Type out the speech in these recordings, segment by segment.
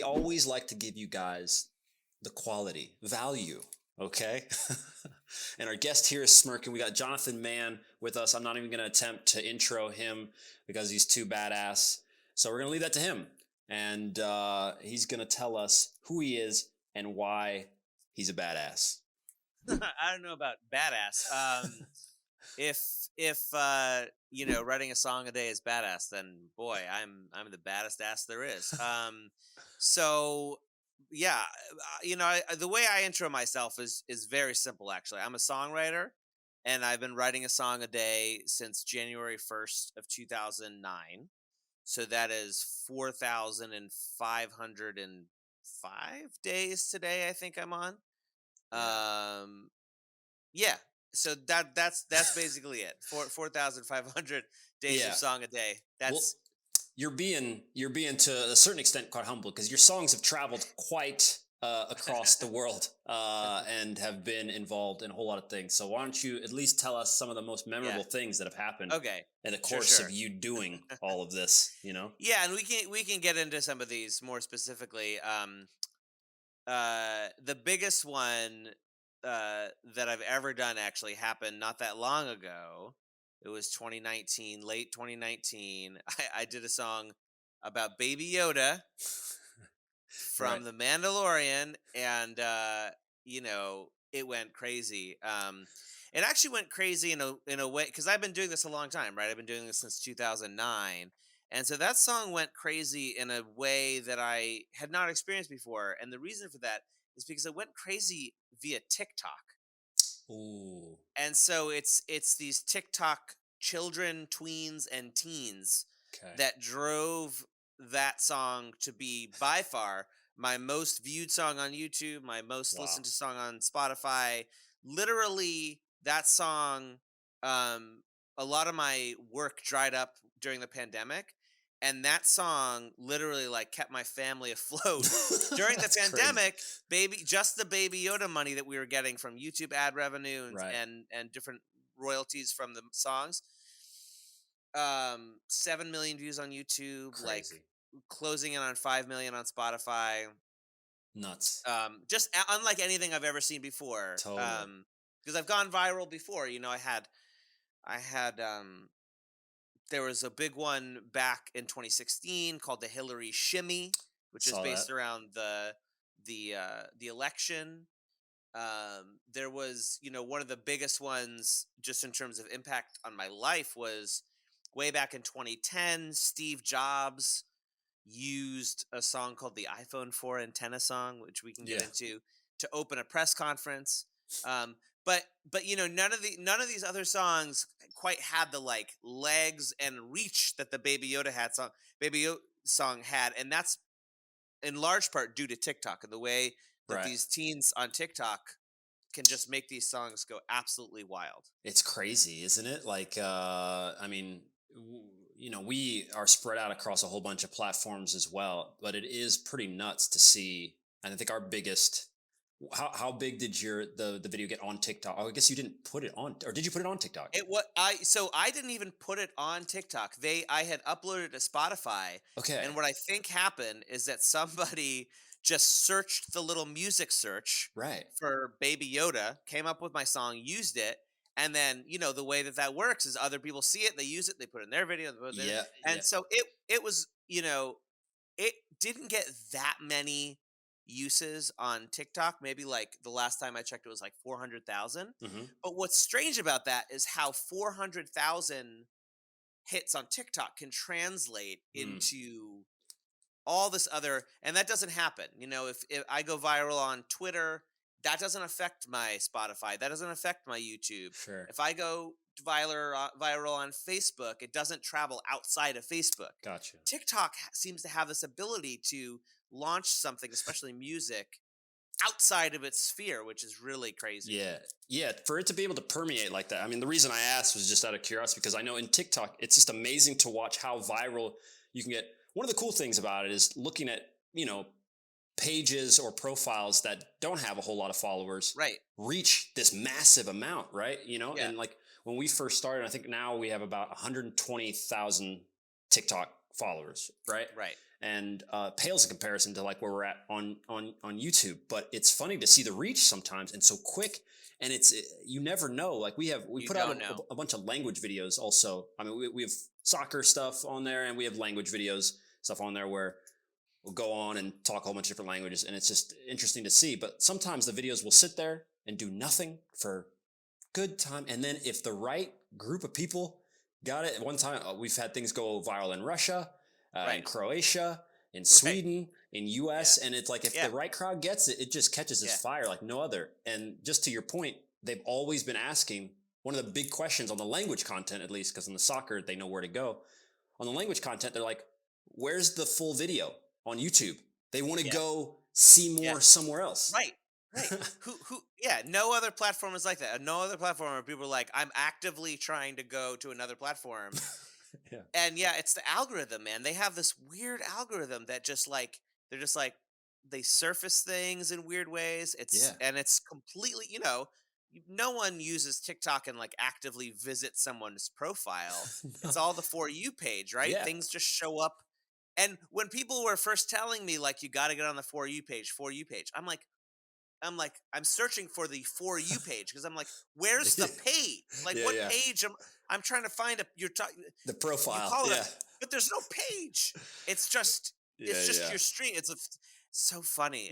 we always like to give you guys the quality, value, okay? And our guest here is smirking. We got Jonathan Mann with us. I'm not even going to attempt to intro him because he's too badass. So we're going to leave that to him. And he's going to tell us who he is and why he's a badass. I don't know about badass. If writing a song a day is badass, then boy, I'm the baddest ass there is. So yeah, the way I intro myself is very simple. Actually, I'm a songwriter, and I've been writing a song a day since January 1st of 2009. So that is 4,505 days today. I think I'm on. Yeah. So that's basically it. 4,500 days of song a day. That's you're being to a certain extent quite humble because your songs have traveled quite across the world and have been involved in a whole lot of things. So why don't you at least tell us some of the most memorable things that have happened in the course of you doing all of this, you know? Yeah, and we can get into some of these more specifically. The biggest one that I've ever done actually happened not that long ago. It was 2019, late 2019. I did a song about Baby Yoda from The Mandalorian, and it went crazy. It actually went crazy in a way because I've been doing this a long time, right? I've been doing this since 2009. And so that song went crazy in a way that I had not experienced before. And the reason for that is because it went crazy via TikTok. Ooh. And so it's these TikTok children, tweens, and teens that drove that song to be by far my most viewed song on YouTube, my most listened to song on Spotify. Literally, that song, a lot of my work dried up during the pandemic. And that song literally kept my family afloat during the pandemic. Crazy. Just the Baby Yoda money that we were getting from YouTube ad revenue and different royalties from the songs. 7 million views on YouTube, Crazy. closing in on 5 million on Spotify. Nuts. Just unlike anything I've ever seen before. Totally. Because I've gone viral before. I had there was a big one back in 2016 called the Hillary Shimmy, which is based around the election. There was, one of the biggest ones just in terms of impact on my life was way back in 2010. Steve Jobs used a song called the iPhone 4 antenna song, which we can get into, to open a press conference. But none of these other songs quite had the legs and reach that the Baby Yoda song had, and that's in large part due to TikTok and the way that these teens on TikTok can just make these songs go absolutely wild. It's crazy, isn't it? We are spread out across a whole bunch of platforms as well, but it is pretty nuts to see. And I think our biggest. How big did the video get on TikTok? Oh, I guess you didn't put it on, or did you put it on TikTok? I didn't even put it on TikTok. I had uploaded it to Spotify. Okay. And what I think happened is that somebody just searched the little music search for Baby Yoda, came up with my song, used it, and then the way that works is other people see it, they use it, they put it in their video, so it was it didn't get that many uses on TikTok. Maybe the last time I checked it was 400,000. But what's strange about that is how 400,000 hits on TikTok can translate into all this other, and that doesn't happen. If I go viral on Twitter, that doesn't affect my Spotify, that doesn't affect my YouTube. Sure. If I go viral on Facebook, it doesn't travel outside of Facebook. Gotcha. TikTok seems to have this ability to launch something, especially music, outside of its sphere, which is really crazy. Yeah. For it to be able to permeate like that. I mean, the reason I asked was just out of curiosity because I know in TikTok, it's just amazing to watch how viral you can get. One of the cool things about it is looking at, pages or profiles that don't have a whole lot of followers reach this massive amount, right? And when we first started, I think now we have about 120,000 TikTok followers, right? Right. And pales in comparison to like where we're at on YouTube. But it's funny to see the reach sometimes and so quick. And you never know. Like we put out a bunch of language videos also. I mean, we have soccer stuff on there, and we have language videos stuff on there where we'll go on and talk a whole bunch of different languages, and it's just interesting to see. But sometimes the videos will sit there and do nothing for good time, and then if the right group of people got it, at one time we've had things go viral in Russia, in Croatia, in Sweden, in US, and it's like if the right crowd gets it, it just catches this fire like no other. And just to your point, they've always been asking, one of the big questions on the language content, at least, because in the soccer they know where to go. On the language content, they're like, where's the full video on YouTube? They want to go see more somewhere else. Right. No other platform is like that. No other platform where people are like, I'm actively trying to go to another platform. And it's the algorithm, man. They have this weird algorithm that just like, they surface things in weird ways. And it's completely, no one uses TikTok and like actively visits someone's profile. No. It's all the For You page, right? Things just show up. And when people were first telling me like, you got to get on the For You page, I'm searching for the For You page because I'm like, where's the page? Like, what page? I'm trying to find the profile. You call it but there's no page. It's just your stream. It's so funny.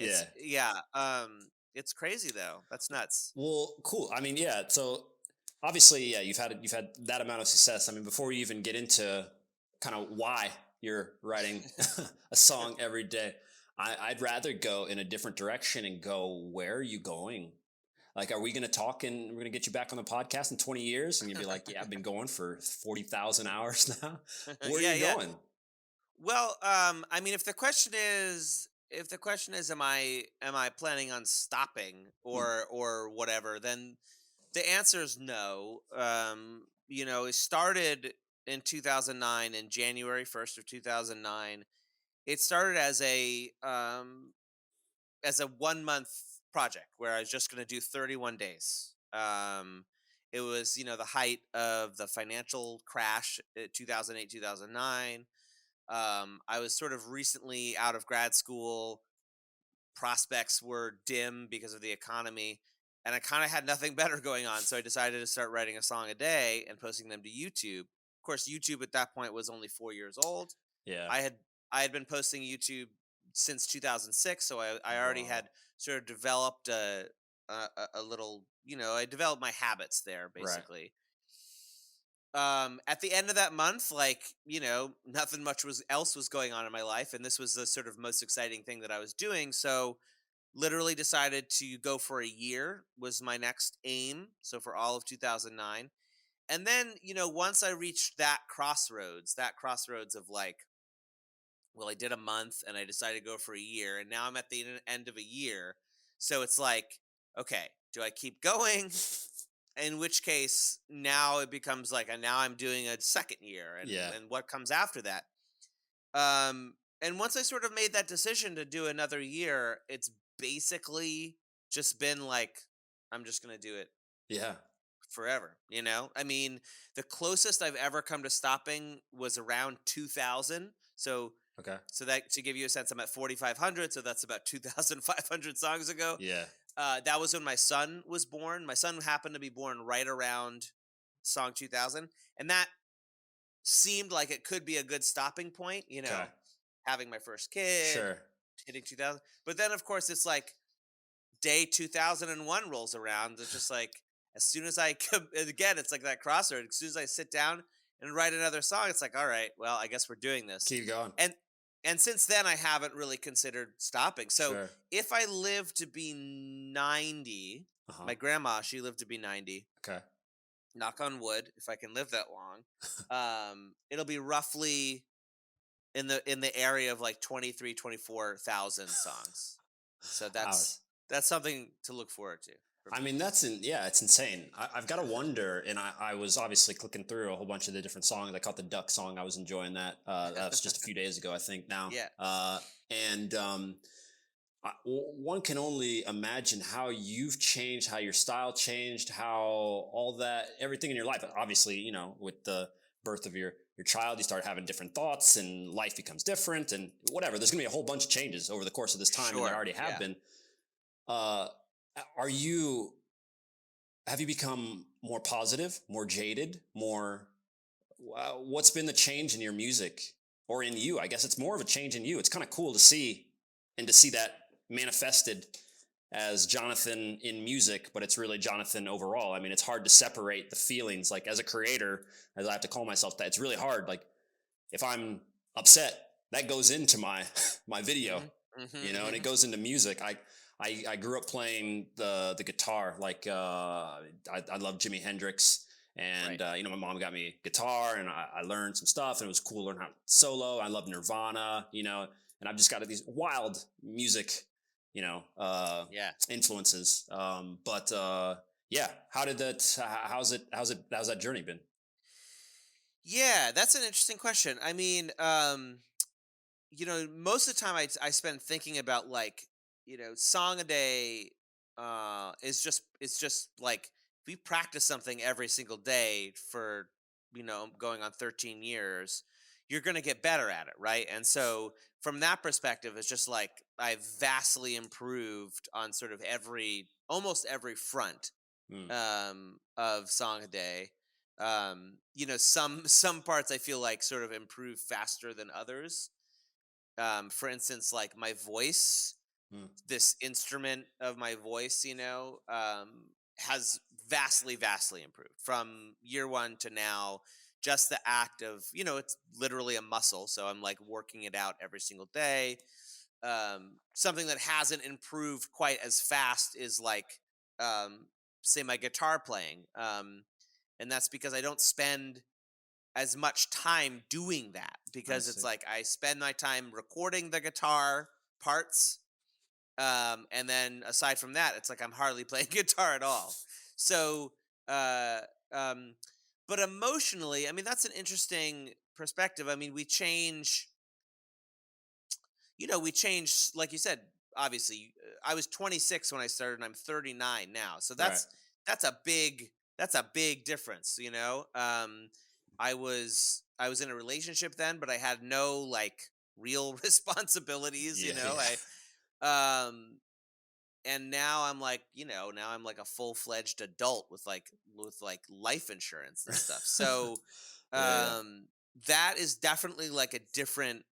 It's crazy though. That's nuts. Well, cool. I mean, so obviously, you've had that amount of success. I mean, before we even get into kind of why you're writing a song every day, I'd rather go in a different direction and go, where are you going? Like, are we going to talk and we're going to get you back on the podcast in 20 years? And you'd be like, I've been going for 40,000 hours now. Where are you going? Well, I mean, if the question is, am I planning on stopping or whatever, then the answer is no. It started in 2009, in January 1st of 2009. It started as a 1-month project where I was just going to do 31 days. It was, the height of the financial crash, 2008, 2009. I was sort of recently out of grad school. Prospects were dim because of the economy, and I kind of had nothing better going on. So I decided to start writing a song a day and posting them to YouTube. Of course, YouTube at that point was only 4 years old. Yeah. I had been posting YouTube since 2006, so I already had sort of developed a little, I developed my habits there basically. At the end of that month, like, nothing much else was going on in my life, and this was the sort of most exciting thing that I was doing. So literally decided to go for a year was my next aim. So for all of 2009. And then, once I reached that crossroads of like, well, I did a month and I decided to go for a year, and now I'm at the end of a year. So it's like, okay, do I keep going? In which case, now it becomes like, and now I'm doing a second year, and what comes after that? And once I sort of made that decision to do another year, it's basically just been like, I'm just gonna do it. Forever. I mean, the closest I've ever come to stopping was around 2000. So that, to give you a sense, I'm at 4,500. So that's about 2,500 songs ago. That was when my son was born. My son happened to be born right around song 2000. And that seemed like it could be a good stopping point, having my first kid, hitting 2000. But then, of course, it's like day 2001 rolls around. It's just like, as soon as again, it's like that crossroad. As soon as I sit down and write another song, it's like, all right, well, I guess we're doing this. Keep going. And since then, I haven't really considered stopping. So if I live to be 90, my grandma, she lived to be 90. Knock on wood, if I can live that long, it'll be roughly in the area of like 24,000 songs. So that's something to look forward to. I mean, it's insane. I've got to wonder, and I was obviously clicking through a whole bunch of the different songs. I caught the duck song. I was enjoying that. That was just a few days ago, I think now. And one can only imagine how you've changed, how your style changed, how all that, everything in your life. Obviously, with the birth of your child, you start having different thoughts, and life becomes different, and whatever. There's going to be a whole bunch of changes over the course of this time, and there Sure. already have Yeah. been. Uh, are you? Have you become more positive, more jaded, more? What's been the change in your music or in you? I guess it's more of a change in you. It's kind of cool to see, and to see that manifested as Jonathan in music, but it's really Jonathan overall. I mean, it's hard to separate the feelings. Like as a creator, as I have to call myself that, it's really hard. Like if I'm upset, that goes into my my video, Hmm. Hmm. and it Hmm. goes into music. I grew up playing the guitar. Like I love Jimi Hendrix, and Right. my mom got me a guitar, and I learned some stuff, and it was cool to learn how to solo. I love Nirvana, and I've just got these wild music, you know, uh, Yeah. influences. But yeah, how did that? How's that journey been? Yeah, that's an interesting question. I mean, most of the time I spend thinking about like, song a day is just it's just like if we practice something every single day for, going on 13 years, you're going to get better at it, right? And so from that perspective, it's just like I've vastly improved on sort of almost every front Mm, of song a day. Some parts I feel like sort of improve faster than others. For instance, like my voice, mm, this instrument of my voice, has vastly improved from year one to now. Just the act of, it's literally a muscle. So I'm like working it out every single day. Something that hasn't improved quite as fast is like, um, say, my guitar playing. And that's because I don't spend as much time doing that, I because it's see. like I spend my time recording the guitar parts, and then aside from that, it's like I'm hardly playing guitar at all. So, uh, um, but emotionally, I mean, that's an interesting perspective. I mean, we change, like you said. Obviously, I was 26 when I started, and I'm 39 now. So Right. that's a big difference. I was in a relationship then, but I had no like real responsibilities. Yeah. Yeah. And now I'm like a full-fledged adult with like life insurance and stuff. So Yeah. Yeah. um that is definitely like a different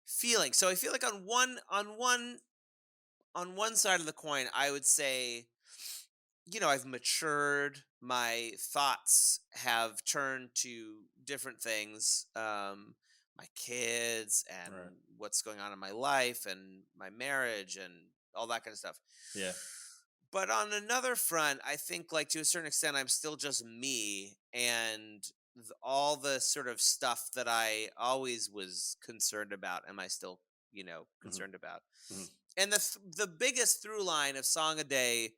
feeling. So I feel like on one side of the coin, I would say, I've matured. My thoughts have turned to different things. My kids and Right. what's going on in my life and my marriage and all that kind of stuff. Yeah. But on another front, I think like to a certain extent, I'm still just me, and all the sort of stuff that I always was concerned about, am I still, Hmm. concerned about? Hmm. And the biggest through line of Song a Day,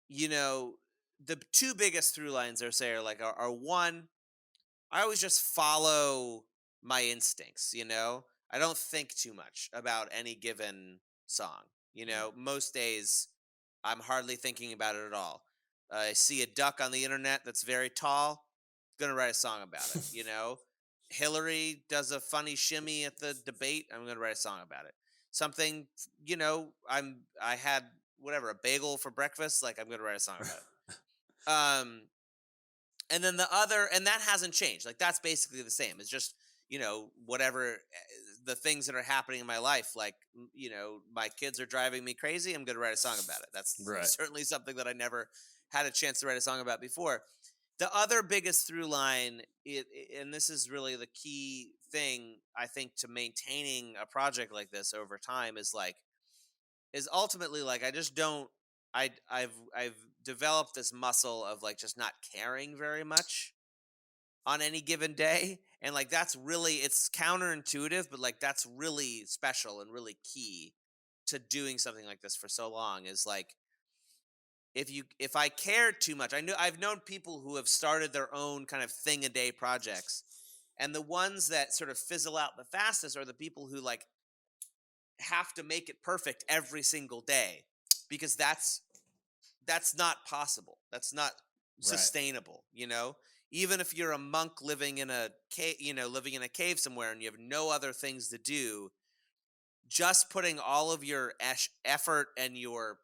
you know, the two biggest through lines are say are one, I always just follow my instincts, I don't think too much about any given song. Most days I'm hardly thinking about it at all. I see a duck on the internet that's very tall, gonna write a song about it. Hillary does a funny shimmy at the debate, I'm gonna write a song about it. Something, I had whatever, a bagel for breakfast, like I'm gonna write a song about it. And then the other, and that hasn't changed. Like that's basically the same. It's just, whatever, the things that are happening in my life, like, my kids are driving me crazy, I'm going to write a song about it. That's Right. certainly something that I never had a chance to write a song about before. The other biggest through line, and this is really the key thing, I think, to maintaining a project like this over time, is ultimately like I just don't I've developed this muscle of like just not caring very much on any given day, and like that's really, it's counterintuitive, but like that's really special and really key to doing something like this for so long, is like if I cared too much. I've known people who have started their own kind of thing a day projects, and the ones that sort of fizzle out the fastest are the people who like have to make it perfect every single day, because that's not possible. That's not Right. sustainable, you know? Even if you're a monk living in a cave, living in a cave somewhere and you have no other things to do, just putting all of your effort and your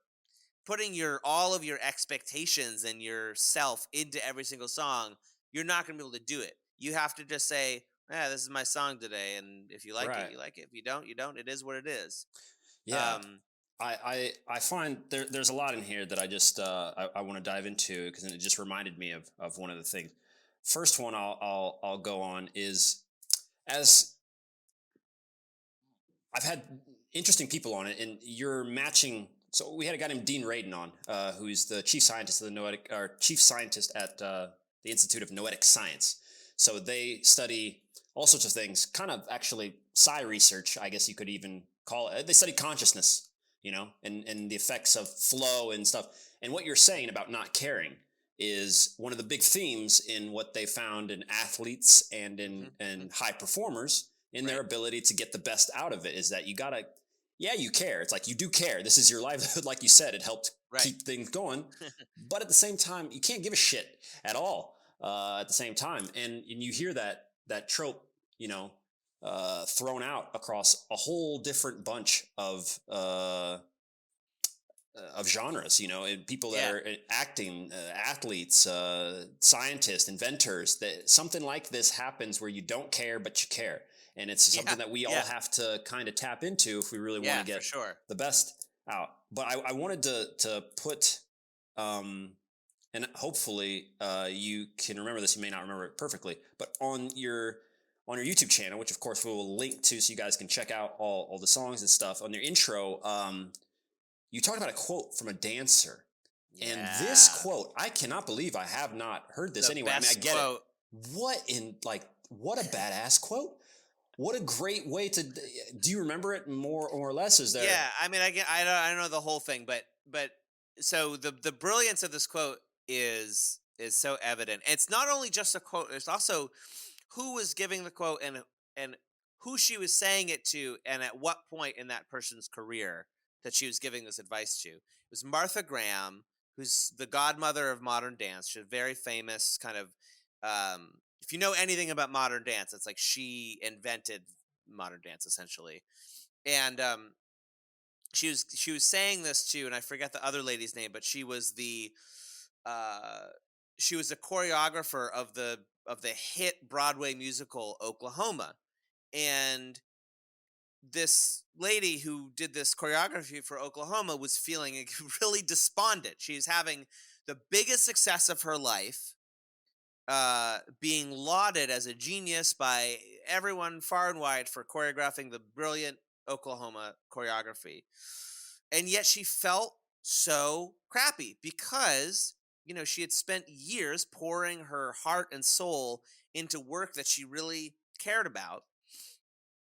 putting your all of your expectations and yourself into every single song, you're not going to be able to do it. You have to just say, "Yeah, this is my song today, and if you like it, Right. you like it. If you don't, you don't. It is what it is." Yeah. Um, I find there's a lot in here that I just I want to dive into because it just reminded me of one of the things. First one I'll go on is, as I've had interesting people on it, and you're matching. So we had a guy named Dean Radin on, who's the chief scientist of the noetic, or chief scientist at the Institute of Noetic Science. So they study all sorts of things, kind of actually psi research, I guess you could even call it. They study consciousness, and the effects of flow and stuff. And what you're saying about not caring is one of the big themes in what they found in athletes and in mhm, mhm, high performers, in their right, ability to get the best out of it, is that you gotta, yeah, you care. It's like you do care. This is your livelihood. Like you said, it helped right. keep things going. But at the same time, you can't give a shit at all at the same time. And you hear that trope, thrown out across a whole different bunch of genres, and people that Yeah, are acting, athletes, scientists, inventors. That something like this happens where you don't care, but you care, and it's yeah, something that we all yeah, have to kind of tap into if we really want yeah, to for get sure. the best out. But I wanted to put, um, and hopefully you can remember this. You may not remember it perfectly, but on your YouTube channel, which of course we will link to, so you guys can check out all the songs and stuff. On your intro, you talked about a quote from a dancer. And this Yeah, quote, I cannot believe I have not heard this the anywhere. I mean, I best get it. quote. What a badass quote. What a great way to, do you remember it more or less? Is there, Yeah, I mean, I don't know the whole thing, but so the brilliance of this quote is so evident. It's not only just a quote; it's also who was giving the quote, and who she was saying it to, and at what point in that person's career that she was giving this advice to. It was Martha Graham, who's the godmother of modern dance. She's a very famous kind of. If you know anything about modern dance, it's like she invented modern dance essentially, and she was saying this too, and I forget the other lady's name, but uh she was a choreographer of the hit Broadway musical Oklahoma. And this lady who did this choreography for Oklahoma was feeling really despondent. She's having the biggest success of her life, being lauded as a genius by everyone far and wide for choreographing the brilliant Oklahoma choreography. And yet she felt so crappy because, she had spent years pouring her heart and soul into work that she really cared about.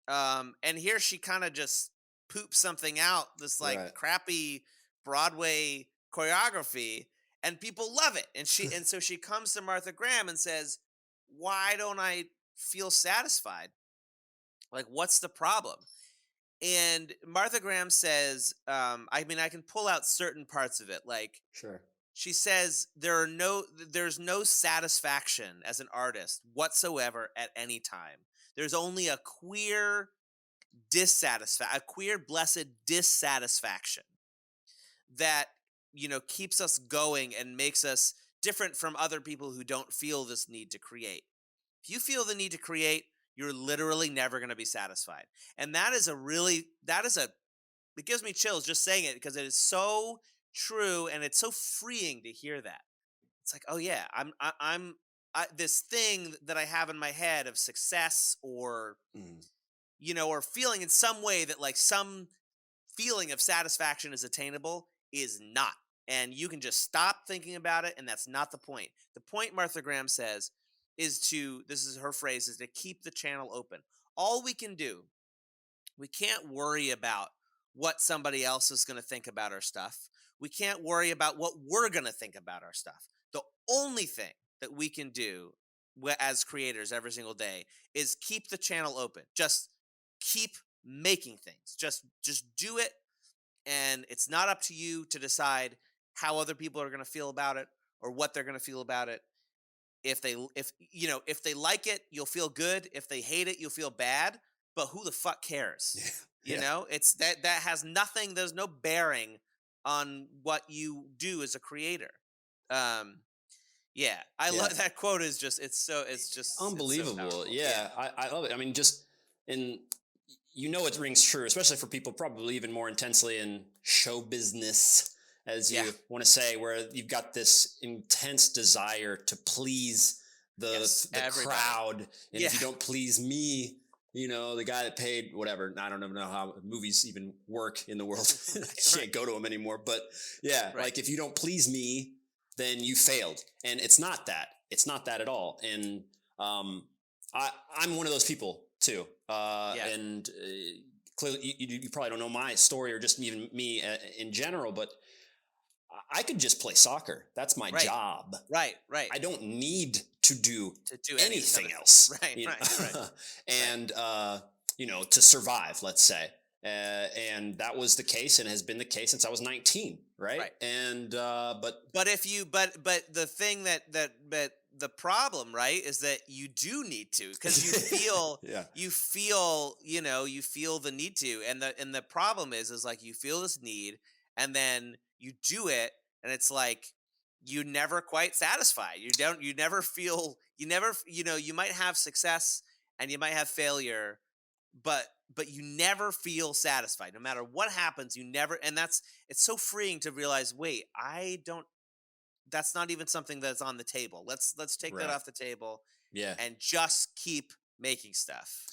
And here she kind of just poops something out, this like right? crappy Broadway choreography, and people love it. And so she comes to Martha Graham and says, "Why don't I feel satisfied? Like, what's the problem?" And Martha Graham says, I mean, I can pull out certain parts of it. Like, Sure. she says there's no satisfaction as an artist whatsoever at any time. There's only a queer blessed dissatisfaction that, keeps us going and makes us different from other people who don't feel this need to create. If you feel the need to create, you're literally never going to be satisfied. And it gives me chills just saying it, because it is so true, and it's so freeing to hear that. It's like, oh yeah, this thing that I have in my head of success, or Mm. or feeling in some way that like some feeling of satisfaction is attainable, is not. And you can just stop thinking about it, and that's not the point. The point, Martha Graham says, this is her phrase, is to keep the channel open. All we can do, we can't worry about what somebody else is going to think about our stuff. We can't worry about what we're going to think about our stuff. The only thing that we can do as creators every single day is keep the channel open. Just keep making things. Just do it, and it's not up to you to decide how other people are going to feel about it or what they're going to feel about it. If they like it, you'll feel good. If they hate it, you'll feel bad. But who the fuck cares? Yeah. It's that has nothing. There's no bearing on what you do as a creator. Um, yeah, I Yeah. love that quote. Is just it's Unbelievable. so Yeah, I love it. I mean, just in it rings true, especially for people probably even more intensely in show business, as you Yeah. want to say, where you've got this intense desire to please Yes, the everybody. crowd, and Yeah. if you don't please me, the guy that paid whatever. I don't even know how movies even work in the world. I can't go to them anymore. But yeah, Right. like if you don't please me, then you failed, and it's not that. It's not that at all. And I'm one of those people too. Yeah. And clearly, you probably don't know my story or just even me in general, but I could just play soccer. That's my Right. job. Right. I don't need to do To do anything kind of else. Right. Right. And to survive, let's say. And that was the case, and has been the case since I was 19, right? Right. And but the thing that the problem, right, is that you do need to, because you feel yeah, you feel the need to, and the problem is like you feel this need, and then you do it, and it's like you never quite satisfy. You never feel, you might have success and you might have failure, but you never feel satisfied no matter what happens. You never, and it's so freeing to realize, wait, I don't, that's not even something that's on the table. Let's take that right. off the table Yeah, and just keep making stuff.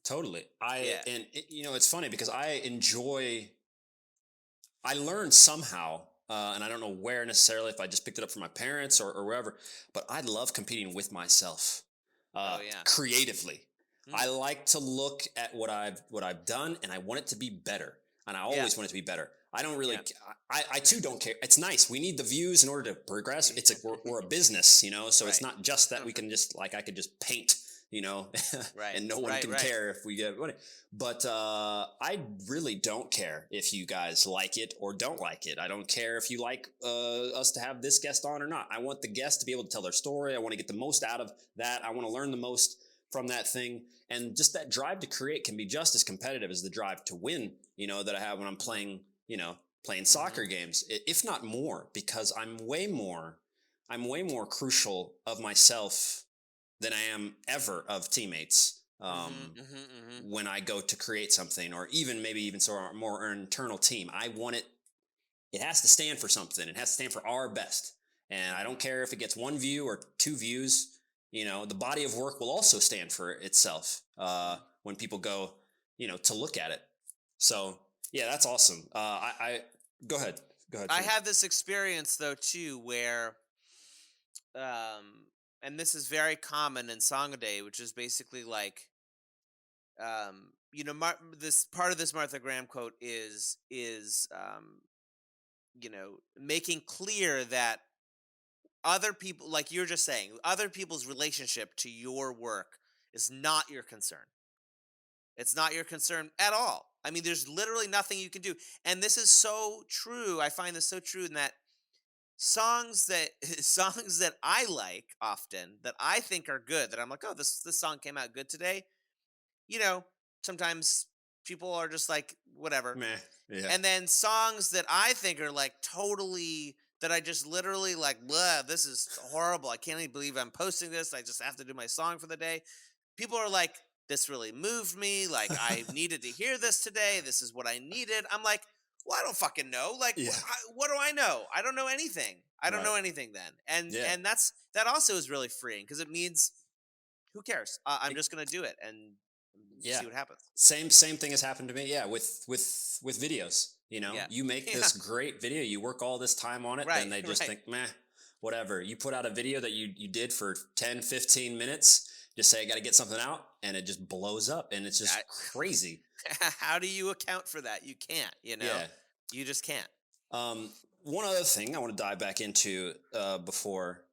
totally. Yeah. It's funny because I learned somehow, and I don't know where necessarily, if I just picked it up from my parents or wherever, but I love competing with myself, Oh yeah. creatively. I Mm. like to look at what I've done, and I want it to be better, and I Yeah. always want it to be better. I don't really, Yeah. I too don't care. It's nice. We need the views in order to progress. It's we're a business, so it's Right. not just that we can just I could just paint, Right. and no one Right. can Right. care if we get money. But I really don't care if you guys like it or don't like it. I don't care if you like us to have this guest on or not. I want the guest to be able to tell their story. I want to get the most out of that. I want to learn the most from that thing. And just that drive to create can be just as competitive as the drive to win, that I have when I'm playing, playing soccer games, if not more, because I'm way more crucial of myself than I am ever of teammates. When I go to create something, or maybe even more internal team, I want it. It has to stand for something. It has to stand for our best. And I don't care if it gets 1 view or 2 views. The body of work will also stand for itself when people go, to look at it. So yeah, that's awesome. I go ahead. I had this experience though too, where and this is very common in Song a Day, which is basically like, this part of this Martha Graham quote is making clear that other people, like you're just saying, other people's relationship to your work is not your concern. It's not your concern at all. I mean, there's literally nothing you can do. And this is so true. I find this so true in that songs that songs that I like often, that I think are good, that I'm like, oh, this song came out good today. You know, sometimes people are just like, whatever. Meh. Yeah. And then songs that I think are like totally, that I just literally like, blah, this is horrible. I can't even believe I'm posting this. I just have to do my song for the day. People are like, this really moved me. Like, I needed to hear this today. This is what I needed. I'm like, well, I don't fucking know. Like, Yeah. what do I know? I don't know anything. I don't Right. know anything then. And Yeah. and that also is really freeing, because it means, who cares? I'm just gonna do it and Yeah. see what happens. Same thing has happened to me. Yeah, with videos. Yeah. You make this great video, you work all this time on it, Right, then they just right. think, meh, whatever. You put out a video that you did for 10, 15 minutes, just say I got to get something out, and it just blows up, and it's just crazy. How do you account for that? You can't. Yeah. You just can't. One other thing I want to dive back into before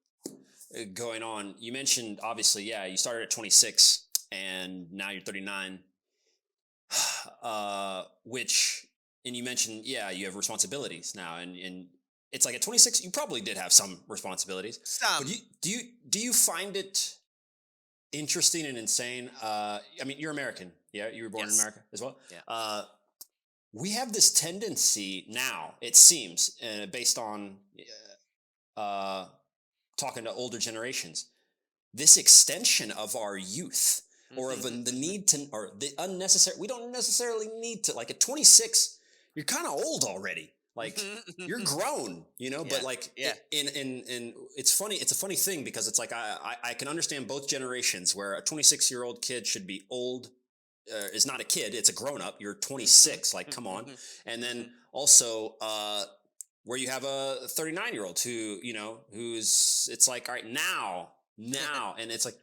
going on. You mentioned, obviously, yeah, you started at 26 and now you're 39. which, and you mentioned, yeah, you have responsibilities now, and it's like at 26, you probably did have some responsibilities, but Some. do you find it interesting and insane? I mean, you're American, yeah, you were born in Yes. America as well. Yeah. We have this tendency now, it seems, based on uh, talking to older generations, this extension of our youth, or of the need to, or the unnecessary, we don't necessarily need to, like at 26 you're kind of old already, like you're grown, but Yeah. like Yeah. in it's funny, it's a funny thing because it's like I can understand both generations, where a 26-year-old kid should be old, is not a kid, it's a grown up, you're 26, like come on. And then also where you have a 39-year-old who, who's, it's like, all right, now, and it's like,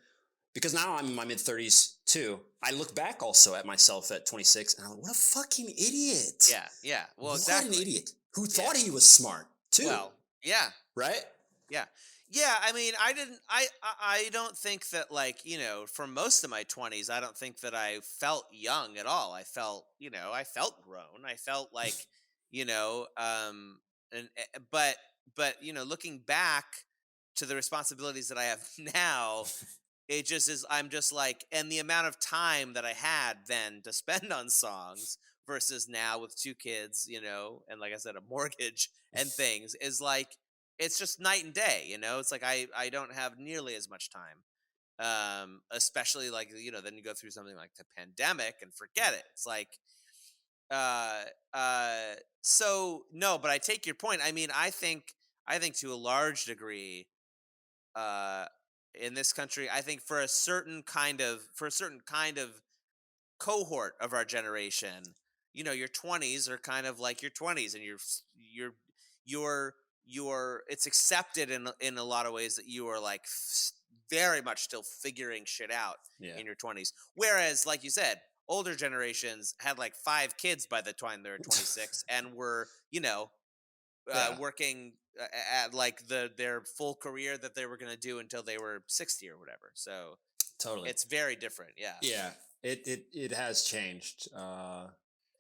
because now I'm in my mid 30s too. I look back also at myself at 26, and I'm like, what a fucking idiot. Yeah. Yeah. Well, What an exactly. idiot who Yeah. thought he was smart too, Well, yeah. right? Yeah. Yeah, I mean, I didn't I don't think that, like, for most of my 20s, I don't think that I felt young at all. I felt, I felt grown. I felt like, you know, and but, looking back to the responsibilities that I have now, it just is, I'm just like, and the amount of time that I had then to spend on songs versus now with two kids, and like I said, a mortgage and things, is like, it's just night and day, it's like I don't have nearly as much time. Especially like, then you go through something like the pandemic and forget it. It's like, uh so no, but I take your point. I mean, I think to a large degree, uh in this country, I think for a certain kind of cohort of our generation, your 20s are kind of like your 20s, and you're it's accepted in a lot of ways that you are like very much still figuring shit out Yeah. in your 20s, whereas, like you said, older generations had like 5 kids by the time they're 26 and were, Yeah, working at like their full career that they were going to do until they were 60 or whatever. So totally. it's very different. Yeah. Yeah, it has changed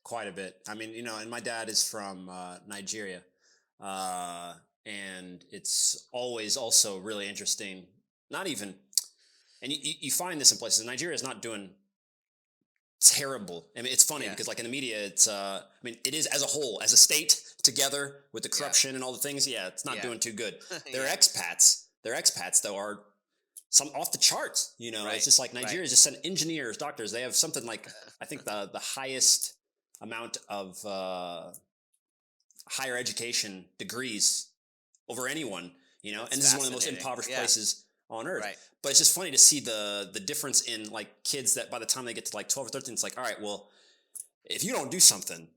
quite a bit. I mean, and my dad is from Nigeria, uh, and it's always also really interesting. Not even, and you find this in places. Nigeria is not doing terrible. I mean, it's funny Yeah. because, like in the media, it's. I mean, it is as a whole, as a state together with the Yeah. corruption and all the things. Yeah, it's not Yeah. doing too good. Their Yeah. expats, their expats though are some off the charts. It's Right. just like Right. Nigeria just sent engineers, doctors. They have something like, I think the highest amount of higher education degrees over anyone. That's And this is one of the most fascinating. impoverished Yeah. places on earth. Right. But it's just funny to see the difference in like kids that by the time they get to like 12 or 13, it's like, all right, well, if you don't do something,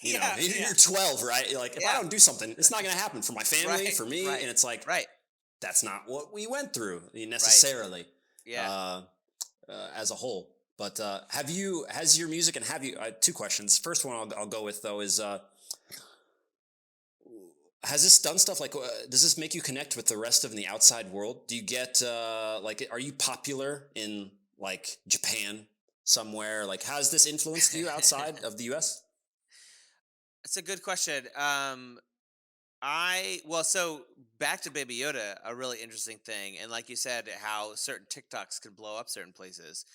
Yeah. Yeah. you're 12, right? You're like, if I Yeah. don't do something, it's not going to happen for my family, Right. for me. Right. And it's like, Right. that's not what we went through Right. necessarily, Yeah. uh, as a whole. But has your music, and have you, two questions. First one I'll go with though is, has this done stuff like, does this make you connect with the rest of the outside world? Do you get, like, are you popular in like Japan somewhere? Like, has this influenced you outside of the US? That's a good question. So back to Baby Yoda, a really interesting thing, and like you said, how certain TikToks can blow up certain places.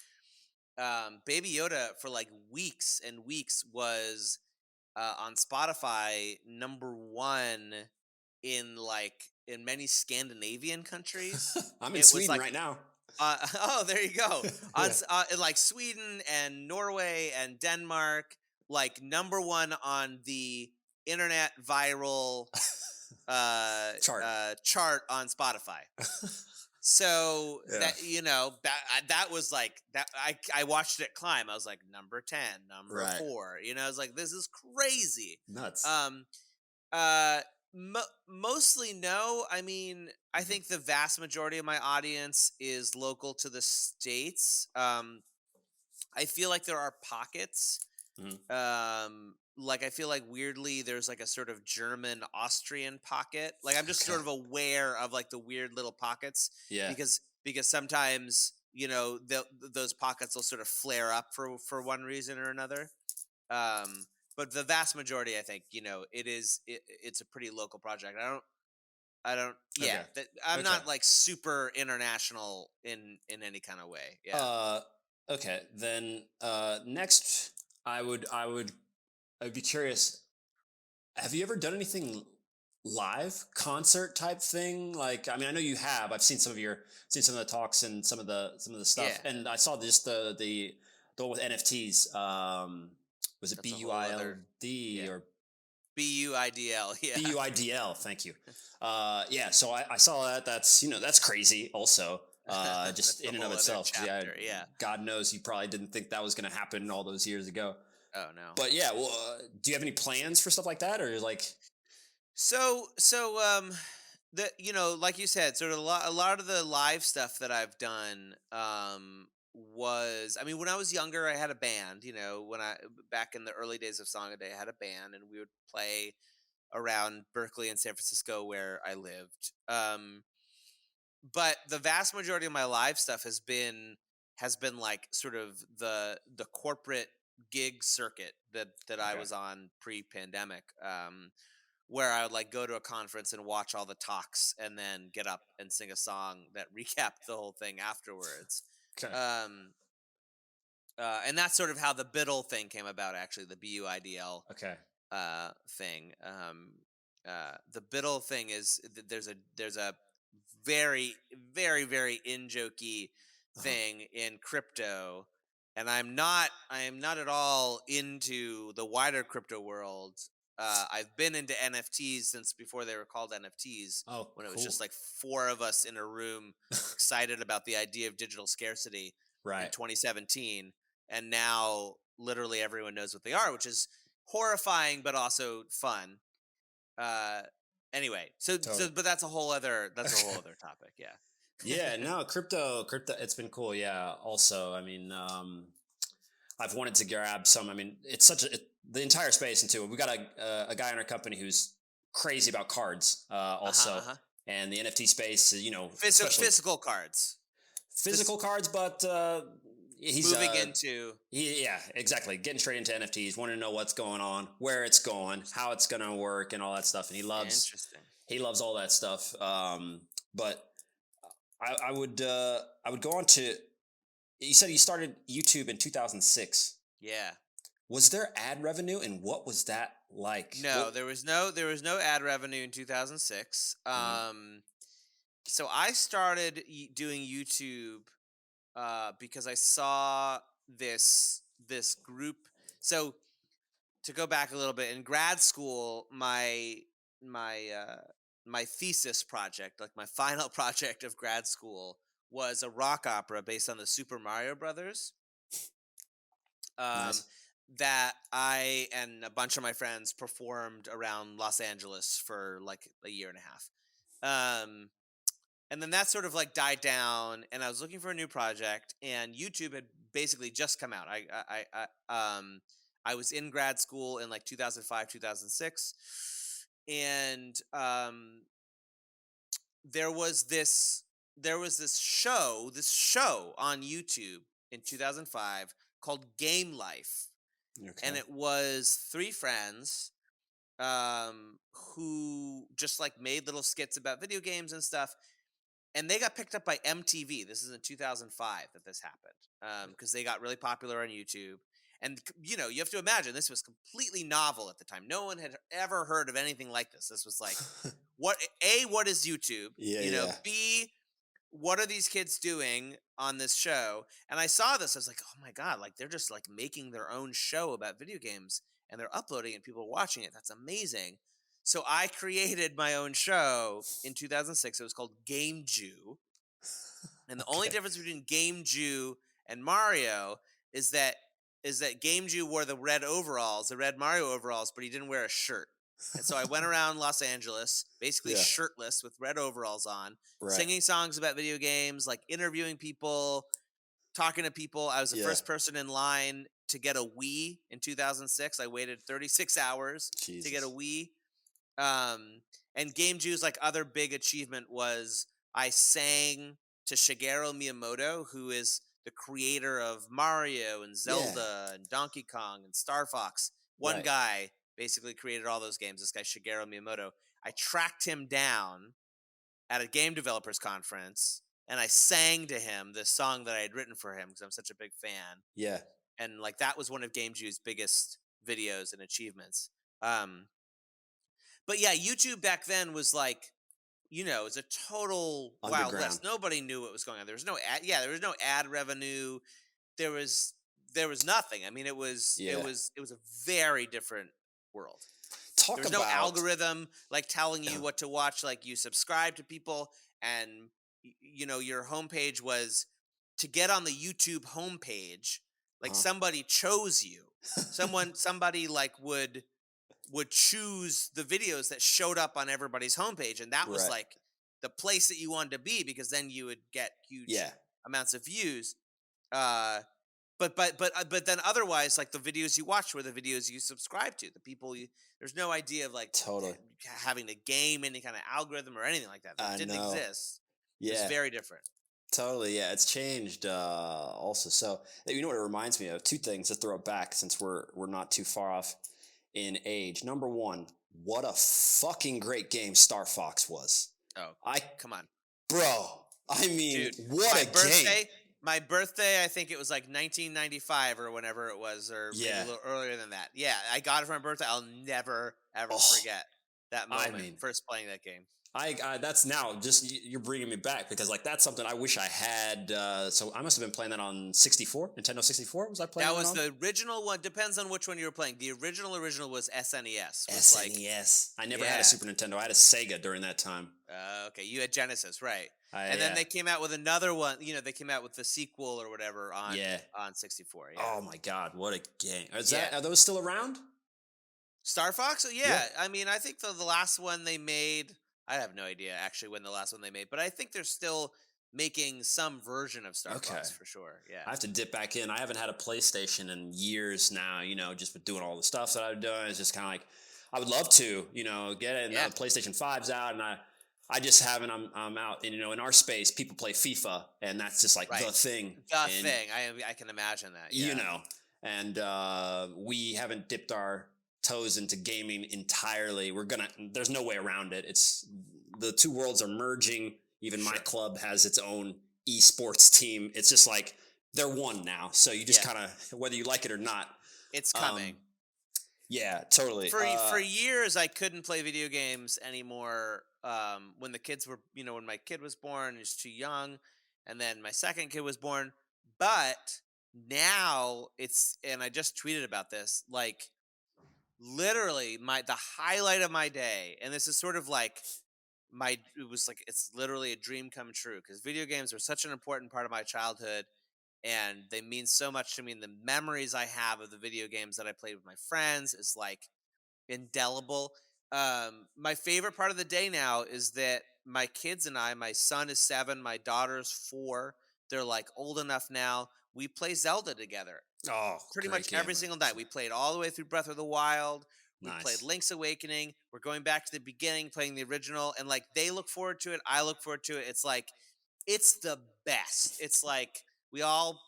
Baby Yoda for like weeks and weeks was on Spotify #1 in many Scandinavian countries. I'm in It was Sweden like, right now. oh, there you go. Yeah. In like Sweden and Norway and Denmark, like #1 on the internet viral Chart. chart on Spotify. So Yeah. that was like that. I watched it climb. I was like #10, number Right. 4. I was like, this is crazy. Nuts. Um, uh, Mostly no. I mean, I Mhm. think the vast majority of my audience is local to the states. I feel like there are pockets. Mhm. Like I feel like weirdly there's like a sort of German Austrian pocket. Like I'm just Okay. sort of aware of like the weird little pockets Yeah. because sometimes those pockets will sort of flare up for one reason or another. But the vast majority, I think, it's a pretty local project. Yeah, Okay. I'm Okay. not like super international in any kind of way. Yeah. Okay. Then next, I'd be curious. Have you ever done anything live concert type thing? Like, I mean, I know you have. I've seen some of the talks and some of the stuff, Yeah. and I saw just the one with NFTs. Was it That's a whole other. BUILD Yeah. or BUIDL. Yeah. BUIDL? Thank you. Yeah. So I saw that. That's crazy. Also, just That's a in and of whole other itself, because yeah, chapter. Yeah. God knows you probably didn't think that was going to happen all those years ago. Oh no. But yeah, well, do you have any plans for stuff like that, or like? So the like you said, sort of a lot of the live stuff that I've done was, I mean, when I was younger I had a band, when I back in the early days of Song a Day I had a band and we would play around Berkeley and San Francisco where I lived. But the vast majority of my live stuff has been like sort of the corporate gig circuit that I Okay. was on pre-pandemic, where I would like go to a conference and watch all the talks and then get up and sing a song that recapped the whole thing afterwards. Okay. Um, and that's sort of how the Biddle thing came about, actually, the BUIDL Okay. thing. The Biddle thing is there's a very, very, very in jokey Uh-huh. thing in crypto, and I am not at all into the wider crypto world. I've been into NFTs since before they were called NFTs, Oh, when it was cool. just like four of us in a room excited about the idea of digital scarcity in Right. 2017, and now literally everyone knows what they are, which is horrifying but also fun. Uh, anyway, Totally. but that's a whole other topic. Yeah. Yeah, no, crypto, it's been cool. Yeah. Also, I mean, I've wanted to grab some. I mean, it's the entire space into it. We got a guy in our company who's crazy about cards, Uh huh. also, Uh huh. and the NFT space, especially Physical cards. physical cards, but he's Moving into. yeah, exactly, getting straight into NFTs, wanting to know what's going on, where it's going, how it's gonna work, and all that stuff. And Interesting. he loves all that stuff. But I would go on to. You said you started YouTube in 2006. Yeah. Was there ad revenue, and what was that like? No, there was no ad revenue in 2006. Mhm. So I started doing YouTube because I saw this group. So to go back a little bit, in grad school, my my thesis project, like my final project of grad school, was a rock opera based on the Super Mario Brothers. Um, Nice. that I and a bunch of my friends performed around Los Angeles for like a year and a half. And then that sort of like died down, and I was looking for a new project, and YouTube had basically just come out. I was in grad school in like 2005, 2006, and there was this show on YouTube in 2005 called Game Life, and Okay. it was three friends who just like made little skits about video games and stuff, and they got picked up by MTV. This is in 2005 that this happened, because they got really popular on YouTube. And you have to imagine this was completely novel at the time. No one had ever heard of anything like this. This was like, what is YouTube? Yeah, yeah. B, what are these kids doing on this show? And I saw this, I was like, oh my god, like they're just like making their own show about video games and they're uploading it and people are watching it. That's amazing. So I created my own show in 2006. It was called Game Jew. And the only Okay. difference between Game Jew and Mario is that Game Jew wore the red overalls, the red Mario overalls, but he didn't wear a shirt. And so I went around Los Angeles, basically Yeah. shirtless with red overalls on, Right. singing songs about video games, like interviewing people, talking to people. I was the Yeah. first person in line to get a Wii in 2006. I waited 36 hours to get a Jesus. Wii. And Game Jew's like other big achievement was I sang to Shigeru Miyamoto, who is the creator of Mario and Yeah. Zelda and Donkey Kong and Star Fox. One Right. guy basically created all those games. This guy Shigeru Miyamoto. I tracked him down at a game developers conference, and I sang to him this song that I had written for him because I'm such a big fan. Yeah. And like that was one of GameJew's biggest videos and achievements. But yeah, YouTube back then was like, it was a total Wild Underground. West. Nobody knew what was going on. There was no ad. Yeah, there was no ad revenue. There was nothing. I mean, it was a very different world. Talk There was about no algorithm like telling you what to watch. Like you subscribe to people, and your homepage was to get on the YouTube homepage. Like somebody chose you. Somebody like would choose the videos that showed up on everybody's homepage, and that was Right. like the place that you wanted to be because then you would get huge amounts of views. But then otherwise, like the videos you watch were the videos you subscribe to. The people there's no idea of like Totally. having to game any kind of algorithm or anything like that. That didn't exist. Yeah. It's very different. Totally, yeah, it's changed also. So you know what it reminds me of? Two things to throw it back since we're not too far off in age. Number one, what a fucking great game Star Fox was. Oh, come on, bro! I mean, dude, what a game! My birthday, I think it was like 1995 or whenever it was, or maybe a little earlier than that. Yeah, I got it for my birthday. I'll never ever forget that moment. First playing that game. That's now just you're bringing me back because like that's something I wish I had. So I must have been playing that on 64, Nintendo 64. Was I playing that? Was the original one? Depends on which one you were playing. The original was SNES. SNES. I never had a Super Nintendo. I had a Sega during that time. Okay, you had Genesis, right? And then they came out with another one. They came out with the sequel or whatever on 64. Yeah. Oh my God, what a game! Are those still around? Star Fox? Yeah. I mean, I think the last one they made. I have no idea actually when the last one they made, but I think they're still making some version of Star Fox for sure. Yeah. I have to dip back in. I haven't had a PlayStation in years now, just with doing all the stuff that I've done. It's just kind of like, I would love to, get it. And PlayStation 5's out and I just haven't, I'm out. And, in our space, people play FIFA and that's just like the thing. I can imagine that. Yeah. And we haven't dipped our toes into gaming entirely. There's no way around it. It's the two worlds are merging. Even my club has its own esports team. It's just like they're one now. So you just kind of, whether you like it or not, it's coming. Yeah, totally. For years, I couldn't play video games anymore. When the kids were, when my kid was born, he was too young, and then my second kid was born. But now and I just tweeted about this, like. Literally the highlight of my day, and this is sort of like it's literally a dream come true because video games are such an important part of my childhood and they mean so much to me, and the memories I have of the video games that I played with my friends is like indelible. My favorite part of the day now is that my kids and my son is 7, my daughter's 4, they're like old enough now, we play Zelda together. Oh, pretty much every single night. We played all the way through Breath of the Wild. We played Link's Awakening. We're going back to the beginning, playing the original, and like they look forward to it. I look forward to it. It's like it's the best. It's like we all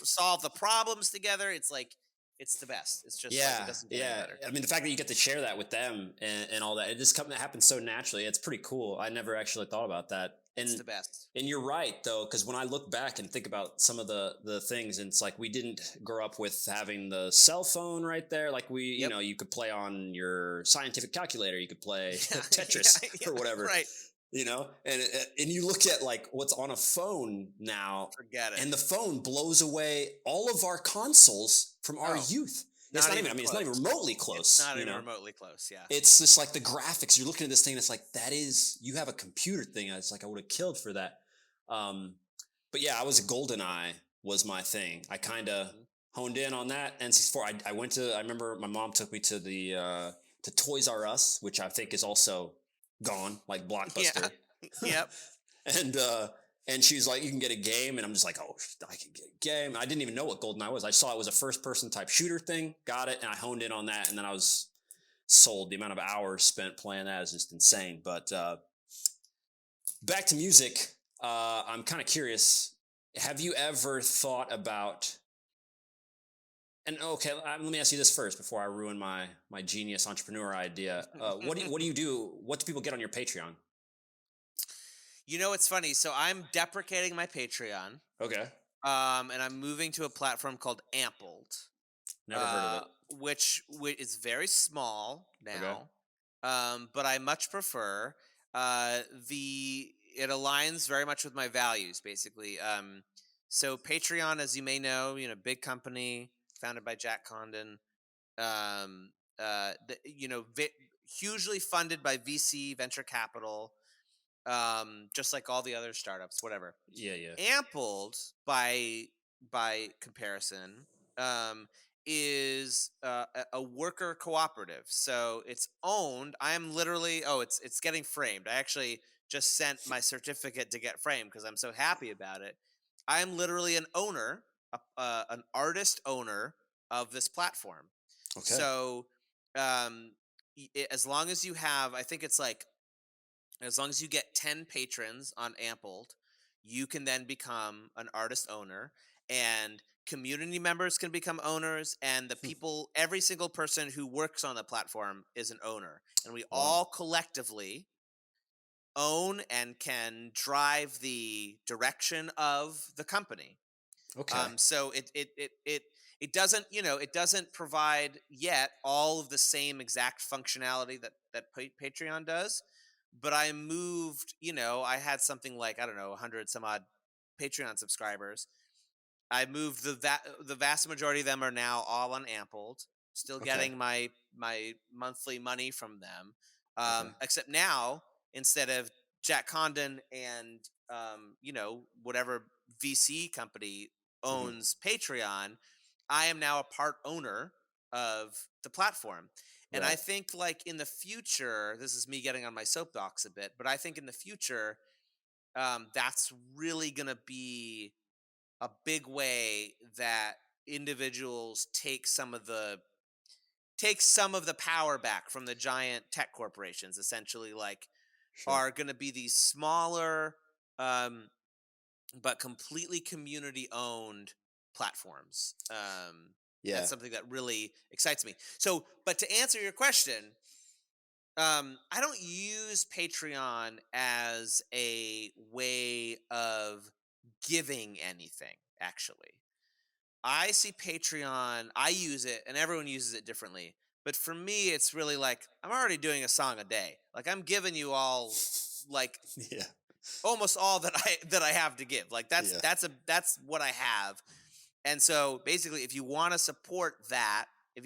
solve the problems together. It's like it's the best. It's just like, it doesn't get any better. I mean, the fact that you get to share that with them and all that, it just happens so naturally. It's pretty cool. I never actually thought about that. It's the best. And you're right, though, because when I look back and think about some of the things, and it's like we didn't grow up with having the cell phone right there. Like you could play on your scientific calculator. You could play Tetris or whatever. Right. And you look at like what's on a phone now. Forget it. And the phone blows away all of our consoles from our youth. It's not even remotely close. It's not even remotely close, yeah. It's just like the graphics. You're looking at this thing, and it's like, you have a computer thing. It's like, I would have killed for that. But yeah, GoldenEye was my thing. I kind of honed in on that. N64, I remember my mom took me to to Toys R Us, which I think is also gone, like Blockbuster. Yeah. Yep. And she's like, you can get a game. And I'm just like, oh, I can get a game. I didn't even know what GoldenEye was. I saw it was a first-person type shooter thing. Got it. And I honed in on that. And then I was sold. The amount of hours spent playing that is just insane. But back to music. I'm kind of curious. Have you ever thought about? And okay, let me ask you this first before I ruin my genius entrepreneur idea. What do you do? What do people get on your Patreon? You know, it's funny. So I'm deprecating my Patreon, Okay, and I'm moving to a platform called 𝗲𝗡𝗋𝗄, never heard of it. which is very small Okay, now, but I much prefer. The It aligns very much with my values, basically. So Patreon, as you may know, big company founded by Jack Condon, um, hugely funded by VC venture capital, just like all the other startups, whatever. yeah, yeah, Ampled, by comparison, um, is a worker cooperative. So it's owned. I am literally. Oh, it's getting framed. I actually just sent my certificate to get framed because I'm so happy about it. I am literally an owner, an artist owner of this platform. okay, So, as long as you have, I think it's like, as long as you get 10 patrons on Ampled, you can then become an artist owner, and community members can become owners, and the Hmm. people, every single person who works on the platform is an owner. And we Wow, all collectively own and can drive the direction of the company. okay, So it doesn't, it doesn't provide yet all of the same exact functionality that Patreon does, but I moved. I had something like, I don't know, 100 some odd Patreon subscribers. I moved the vast majority of them are now all on Ampled, still okay, getting my monthly money from them. okay, Except now, instead of Jack Condon and whatever VC company hmm, owns Patreon, I am now a part owner of the platform. And I right, think, like, in the future, this is me getting on my soapbox a bit, but I think in the future, that's really going to be a big way that individuals take some of the power back from the giant tech corporations, essentially, like, sure, are going to be these smaller, um, but completely community owned platforms. That's yeah, something that really excites me. So, but to answer your question, I don't use Patreon as a way of giving anything, actually. I see Patreon, I use it, and everyone uses it differently. But for me, it's really like, I'm already doing a song a day. Like, I'm giving you all, like, yeah, almost all that I have to give. Like, that's yeah, that's a that's what I have. And so basically, if you want to support that, if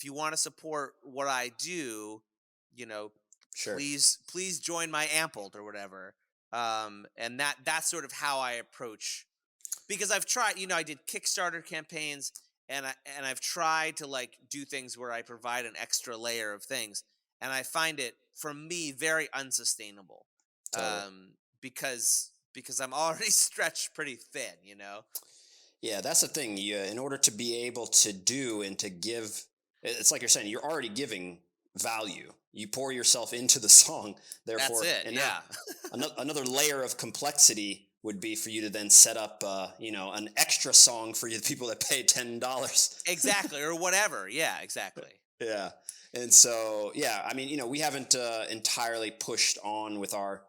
you want to support what I do, you know, sure, please join my Ampled or whatever. And that's sort of how I approach, because I've tried, I did Kickstarter campaigns, and I've tried to, like, do things where I provide an extra layer of things, and I find it, for me, very unsustainable. totally. Because I'm already stretched pretty thin. Yeah, that's the thing. In order to be able to do and to give, it's like you're saying, you're already giving value. You pour yourself into the song, That's therefore, it. and now Yeah. another layer of complexity would be for you to then set up, an extra song for you, the people that pay $10. Exactly, or whatever. Yeah, exactly. Yeah. And so, yeah, I mean, we haven't entirely pushed on with our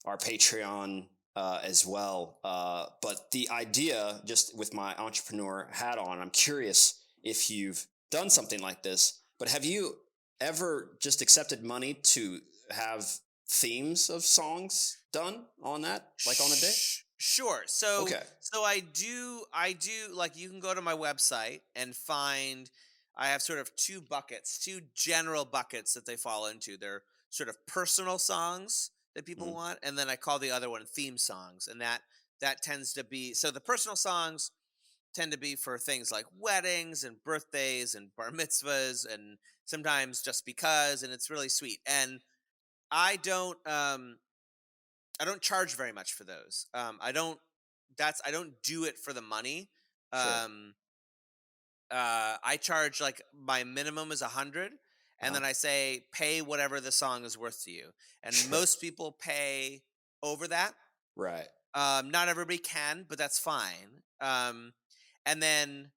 Patreon as well. But the idea, just with my entrepreneur hat on, I'm curious if you've done something like this. But have you ever just accepted money to have themes of songs done on that, like on a day? Sure. So Okay, so I do like, you can go to my website and find, I have sort of two general buckets that they fall into. They're sort of personal songs that people hmm, want, and then I call the other one theme songs. And that tends to be, so the personal songs tend to be for things like weddings and birthdays and bar mitzvahs, and sometimes just because, and it's really sweet. And I don't um I don't charge very much for those. I don't do it for the money. sure. Um, I charge, like, my minimum is 100, Uh and huh. then I say pay whatever the song is worth to you. And Sure. most people pay over that. Right. Not everybody can, but that's fine. And then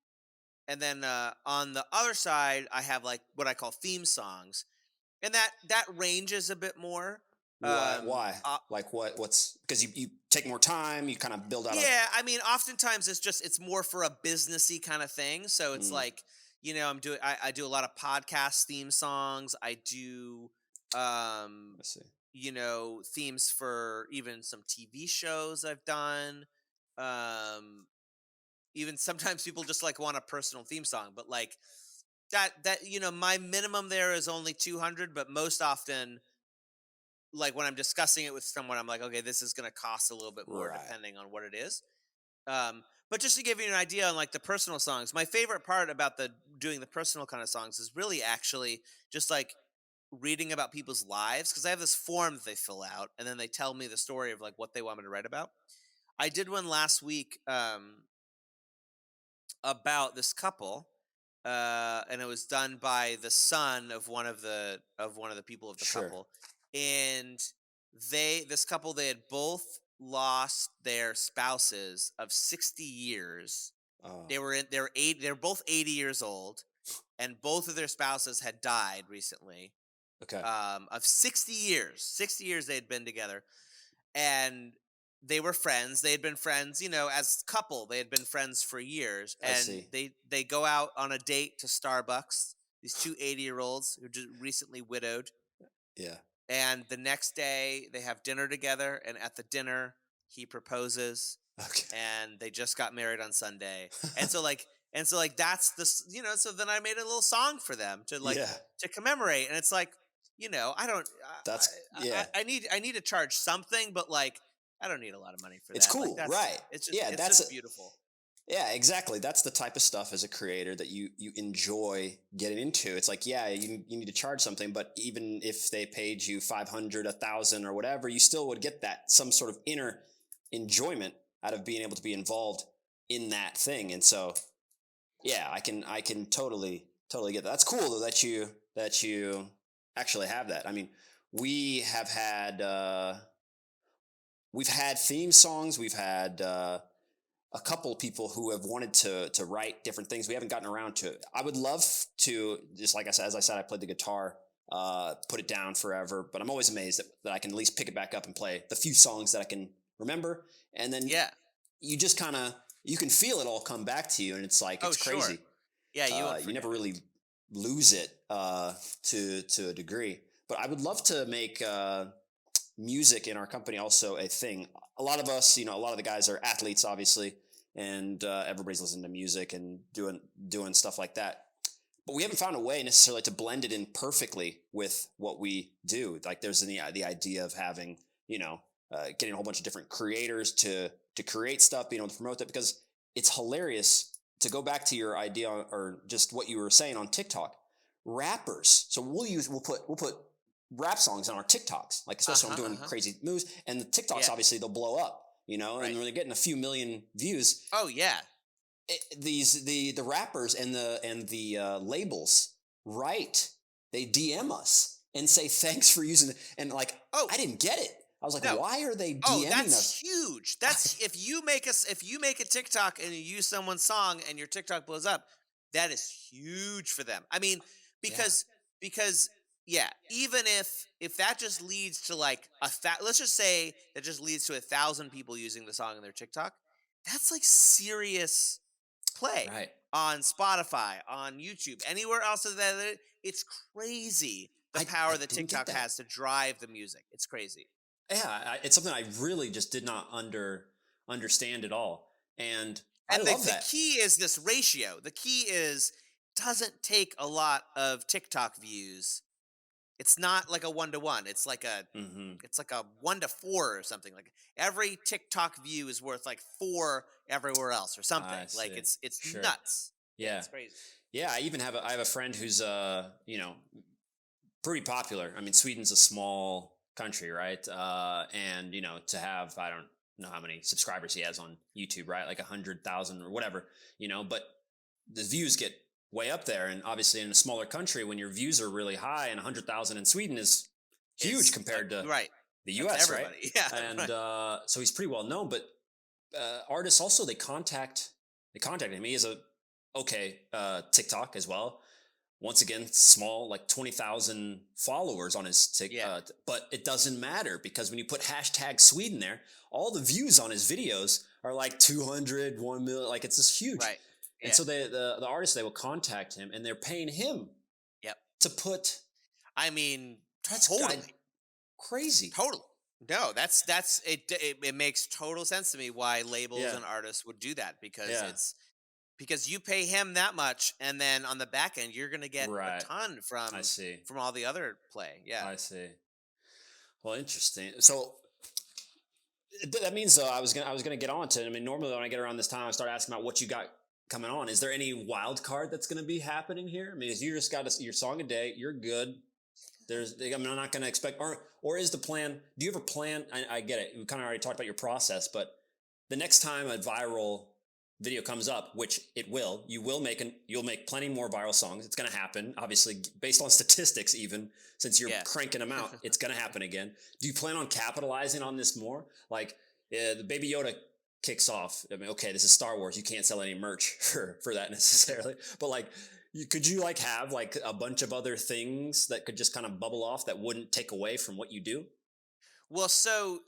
on the other side, I have like what I call theme songs, and that ranges a bit more. Why? Like what's because you take more time, you kind of build out a Yeah, I mean, oftentimes it's more for a businessy kind of thing. So it's mm, like, I do a lot of podcast theme songs. I do um let's see. themes for even some TV shows I've done. Um Even sometimes people just like want a personal theme song, but like that my minimum there is only 200, but most often, like when I'm discussing it with someone, I'm like, okay, this is going to cost a little bit more Right. depending on what it is. But just to give you an idea on like the personal songs, my favorite part about the doing the personal kind of songs is really actually just like reading about people's lives, because I have this form that they fill out and then they tell me the story of like what they want me to write about. I did one last week about this couple, and it was done by the son of one of the people of the Sure. couple, and this couple, they had both lost their spouses of 60 years. Oh, They were both 80 years old, and both of their spouses had died recently. okay. Of 60 years, 60 years they had been together, and they were friends. They had been friends, as a couple. They had been friends for years, I and see. they go out on a date to Starbucks. These two 80-year-olds who just recently widowed, Yeah. and the next day they have dinner together. And at the dinner, he proposes, Okay. and they just got married on Sunday. And so like that's this, so then I made a little song for them Yeah. to commemorate. And it's like, I don't That's yeah. I need to charge something, but like I don't need a lot of money for It's that. Like cool, that's right? it's just Yeah, it's just beautiful. yeah, exactly. That's the type of stuff as a creator that you enjoy getting into. It's like, yeah, you need to charge something, but even if they paid you 500, 1,000, or whatever, you still would get that some sort of inner enjoyment out of being able to be involved in that thing. And so, yeah, I can totally get that. That's cool though that you actually have that. I mean, we have had we've had theme songs, we've had a couple people who have wanted to write different things. We haven't gotten around to it. I would love to, just like I said, as I said, I played the guitar, put it down forever, but I'm always amazed that I can at least pick it back up and play the few songs that I can remember. And then Yeah. you just kind of, you can feel it all come back to you. And it's like, Oh, it's sure. crazy. Yeah, you won't You forget never it. really lose it to a degree. But I would love to make music in our company also a thing. A lot of us, a lot of the guys are athletes, obviously, and everybody's listening to music and doing stuff like that. But we haven't found a way necessarily to blend it in perfectly with what we do. Like there's the idea of having, getting a whole bunch of different creators to create stuff, being able to promote that, because it's hilarious. To go back to your idea or just what you were saying on TikTok, rappers. So we'll put rap songs on our TikToks, like Uh especially when huh. I'm Uh doing huh. crazy moves, and the TikToks Yeah. obviously they'll blow up, and Right. when they're getting a few million views, Oh yeah. the rappers and the labels, right? They DM us and say thanks for using it, and like Oh I didn't get it. I was like, no. why are they Oh, DMing that's us? huge. That's if you make a TikTok and you use someone's song and your TikTok blows up, that is huge for them. I mean, Yeah, because because yeah, even if that just leads to like let's just say that just leads to 1,000 people using the song in their TikTok, that's like serious play right. on Spotify, on YouTube, anywhere else it's crazy the I power that didn't get TikTok that. has to drive the music. It's crazy. Yeah, it's something I really just did not understand at all, and I And the, love the that. key is this ratio. The key is doesn't take a lot of TikTok views. It's not like a 1-to-1. Hmm. It's like a 1-to-4 or something. Like every TikTok view is worth like 4 everywhere else or something. I Like see. it's Sure. nuts. Yeah, Yeah. it's crazy. Yeah. I have a friend who's pretty popular. I mean, Sweden's a small country, right? And to have, I don't know how many subscribers he has on YouTube, right? Like 100,000 or whatever, but the views get way up there. And obviously, in a smaller country, when your views are really high, and 100,000 in Sweden is huge Is compared to right. the That's U.S., right? everybody. Yeah, And right. so he's pretty well known. But artists also they contact him. He is a okay TikTok as well. Once again, small, like 20,000 followers on his Yeah, but it doesn't matter because when you put hashtag Sweden there, all the views on his videos are like 200, 1 million, like it's just huge. right. And Yeah. so the artists, they will contact him and they're paying him Yep. to put, I mean, that's guy totally. crazy. Totally. No, that's it, it makes total sense to me why labels Yeah. and artists would do that, because Yeah. it's because you pay him that much, and then on the back end you're going to get a Right. ton I see. from all the other play. Yeah. I see. Well, interesting. So that means though I was gonna get on to it. I mean, normally when I get around this time, I start asking about what you got coming on. Is there any wild card that's gonna be happening here? I mean, is you just got your song a day, you're good. I mean, I'm not gonna expect, or is the plan? Do you ever plan? I get it. We kind of already talked about your process, but the next time a viral video comes up, which it will, you'll make plenty more viral songs. It's going to happen, obviously, based on statistics. Even since you're Yeah. cranking them out, it's going to happen again. Do you plan on capitalizing on this more? Like the Baby Yoda kicks off. I mean, okay, this is Star Wars. You can't sell any merch for that necessarily, but like. Could you like have like a bunch of other things that could just kind of bubble off that wouldn't take away from what you do? Well, so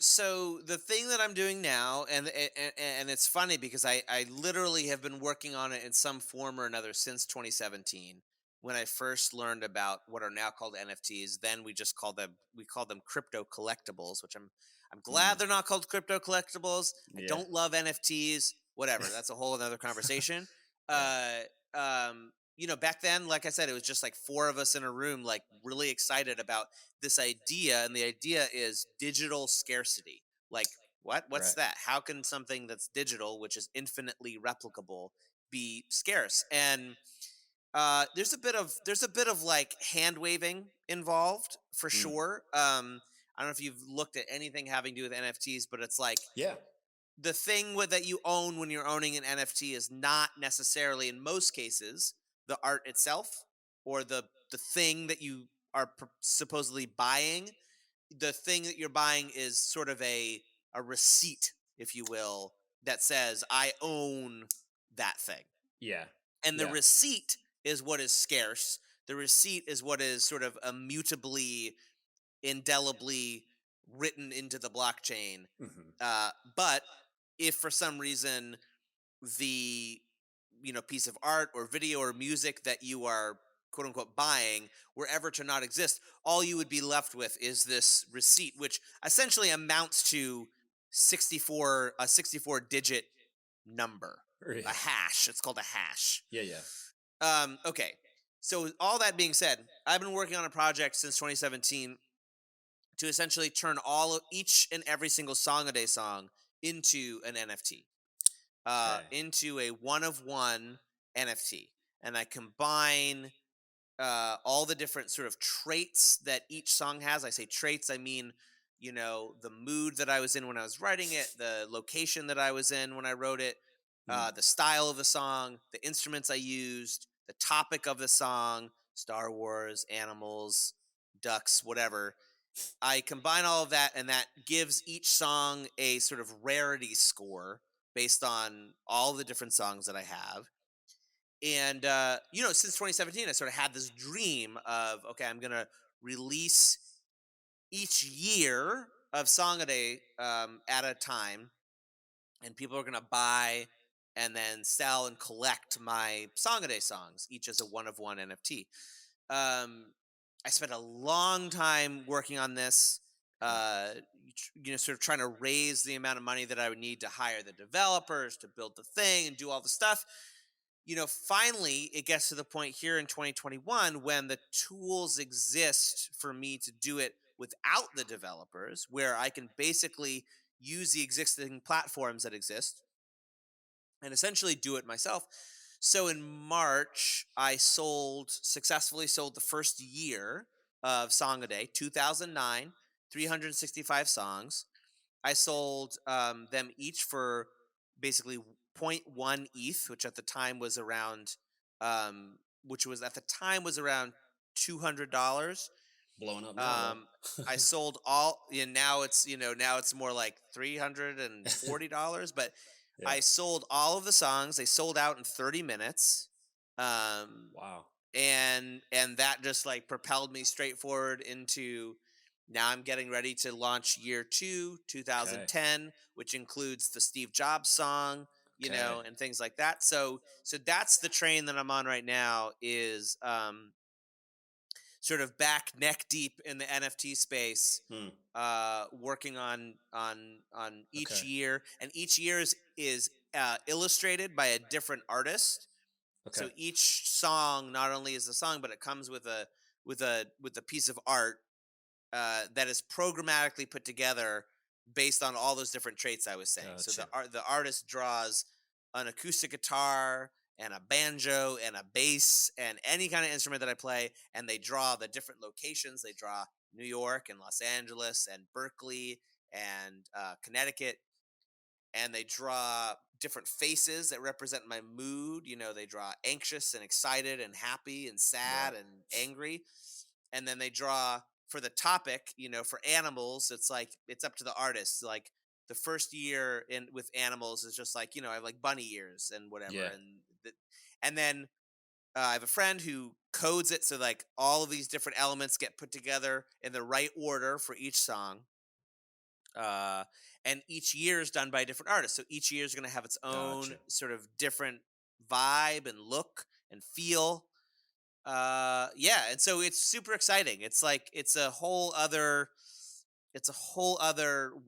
the thing that I'm doing now, and it's funny because I literally have been working on it in some form or another since 2017, when I first learned about what are now called NFTs. Then we call them crypto collectibles, which I'm glad Mm, they're not called crypto collectibles. I yeah. don't love NFTs. Whatever, that's a whole other conversation. Yeah. Uh, Back then, like I said, it was just like four of us in a room, like really excited about this idea, and the idea is digital scarcity. Like, what's Right. that? How can something that's digital, which is infinitely replicable, be scarce? And there's a bit of like hand waving involved for Mm. sure. I don't know if you've looked at anything having to do with NFTs, but it's like Yeah. the thing that you own when you're owning an NFT is not necessarily, in most cases, the art itself, or the thing that you are supposedly buying. The thing that you're buying is sort of a receipt, if you will, that says I own that thing. Yeah. And the Yeah. receipt is what is scarce. The receipt is what is sort of immutably, indelibly written into the blockchain. Hmm. But if for some reason the piece of art or video or music that you are quote unquote buying were ever to not exist, all you would be left with is this receipt, which essentially amounts to 64 digit number, Yeah. a hash. It's called a hash. Yeah. Yeah. Okay, so all that being said, I've been working on a project since 2017 to essentially turn each and every single song a day song into an NFT, Okay. into a one of one NFT. And I combine all the different sort of traits that each song has. I say traits, I mean, the mood that I was in when I was writing it, the location that I was in when I wrote it, Mm. the style of the song, the instruments I used, the topic of the song, Star Wars, animals, ducks, whatever. I combine all of that, and that gives each song a sort of rarity score based on all the different songs that I have. And since 2017, I sort of had this dream of, okay, I'm gonna release each year of Song a Day at a time, and people are gonna buy and then sell and collect my Song a Day songs, each as a one of one NFT. Um, I spent a long time working on this, sort of trying to raise the amount of money that I would need to hire the developers to build the thing and do all the stuff. Finally, it gets to the point here in 2021 when the tools exist for me to do it without the developers, where I can basically use the existing platforms that exist and essentially do it myself. So in March, I successfully sold the first year of Song a Day, 2009, 365 songs. I sold them each for basically zero point 0.1 ETH, which at the time was around, $200. blowing up now Um, though. I sold all. Now it's now it's more like $340, but Yeah. I sold all of the songs. They sold out in 30 minutes. Um, Wow. and that just like propelled me straight forward into now I'm getting ready to launch year 2 Okay. 2010, which includes the Steve Jobs song, Okay. and things like that. So that's the train that I'm on right now, is sort of back neck deep in the NFT space, Hmm. working on each Okay. year, and each year is illustrated by a different artist. Okay. So each song not only is the song, but it comes with a piece of art that is programmatically put together based on all those different traits I was saying. So Gotcha. the artist draws an acoustic guitar and a banjo and a bass and any kind of instrument that I play, and they draw the different locations. They draw New York and Los Angeles and Berkeley and Connecticut, and they draw different faces that represent my mood. They draw anxious and excited and happy and sad Right. and angry. And then they draw for the topic, for animals, it's like it's up to the artist. Like the first year in with animals is just like, I have like bunny ears and whatever. Yeah. And then I have a friend who codes it so like all of these different elements get put together in the right order for each song, uh, and each year is done by a different artist. So each year is going to have its own Gotcha. sort of different vibe and look and feel. Yeah, and so it's super exciting. It's like it's a whole other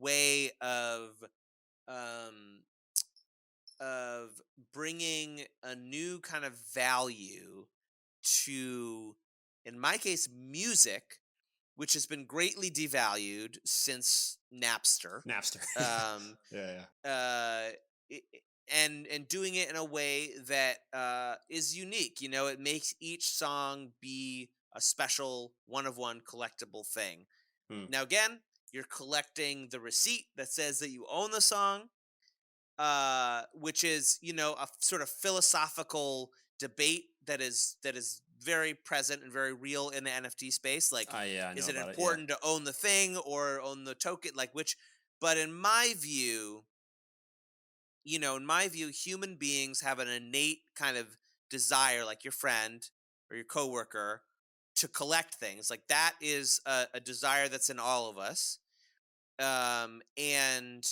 way um of bringing a new kind of value to, in my case, music, which has been greatly devalued since Napster. Napster. Um, Yeah. Yeah. uh, i- i- and doing it in a way that is unique. It makes each song be a special one of one collectible thing. Hmm. Now, again, you're collecting the receipt that says that you own the song, which is a sort of philosophical debate that is very present and very real in the NFT space. Like, Yeah, I know is it about it. Yeah. important to own the thing or own the token? Like, which? But in my view, human beings have an innate kind of desire, like your friend or your coworker, to collect things. Like that is a desire that's in all of us. And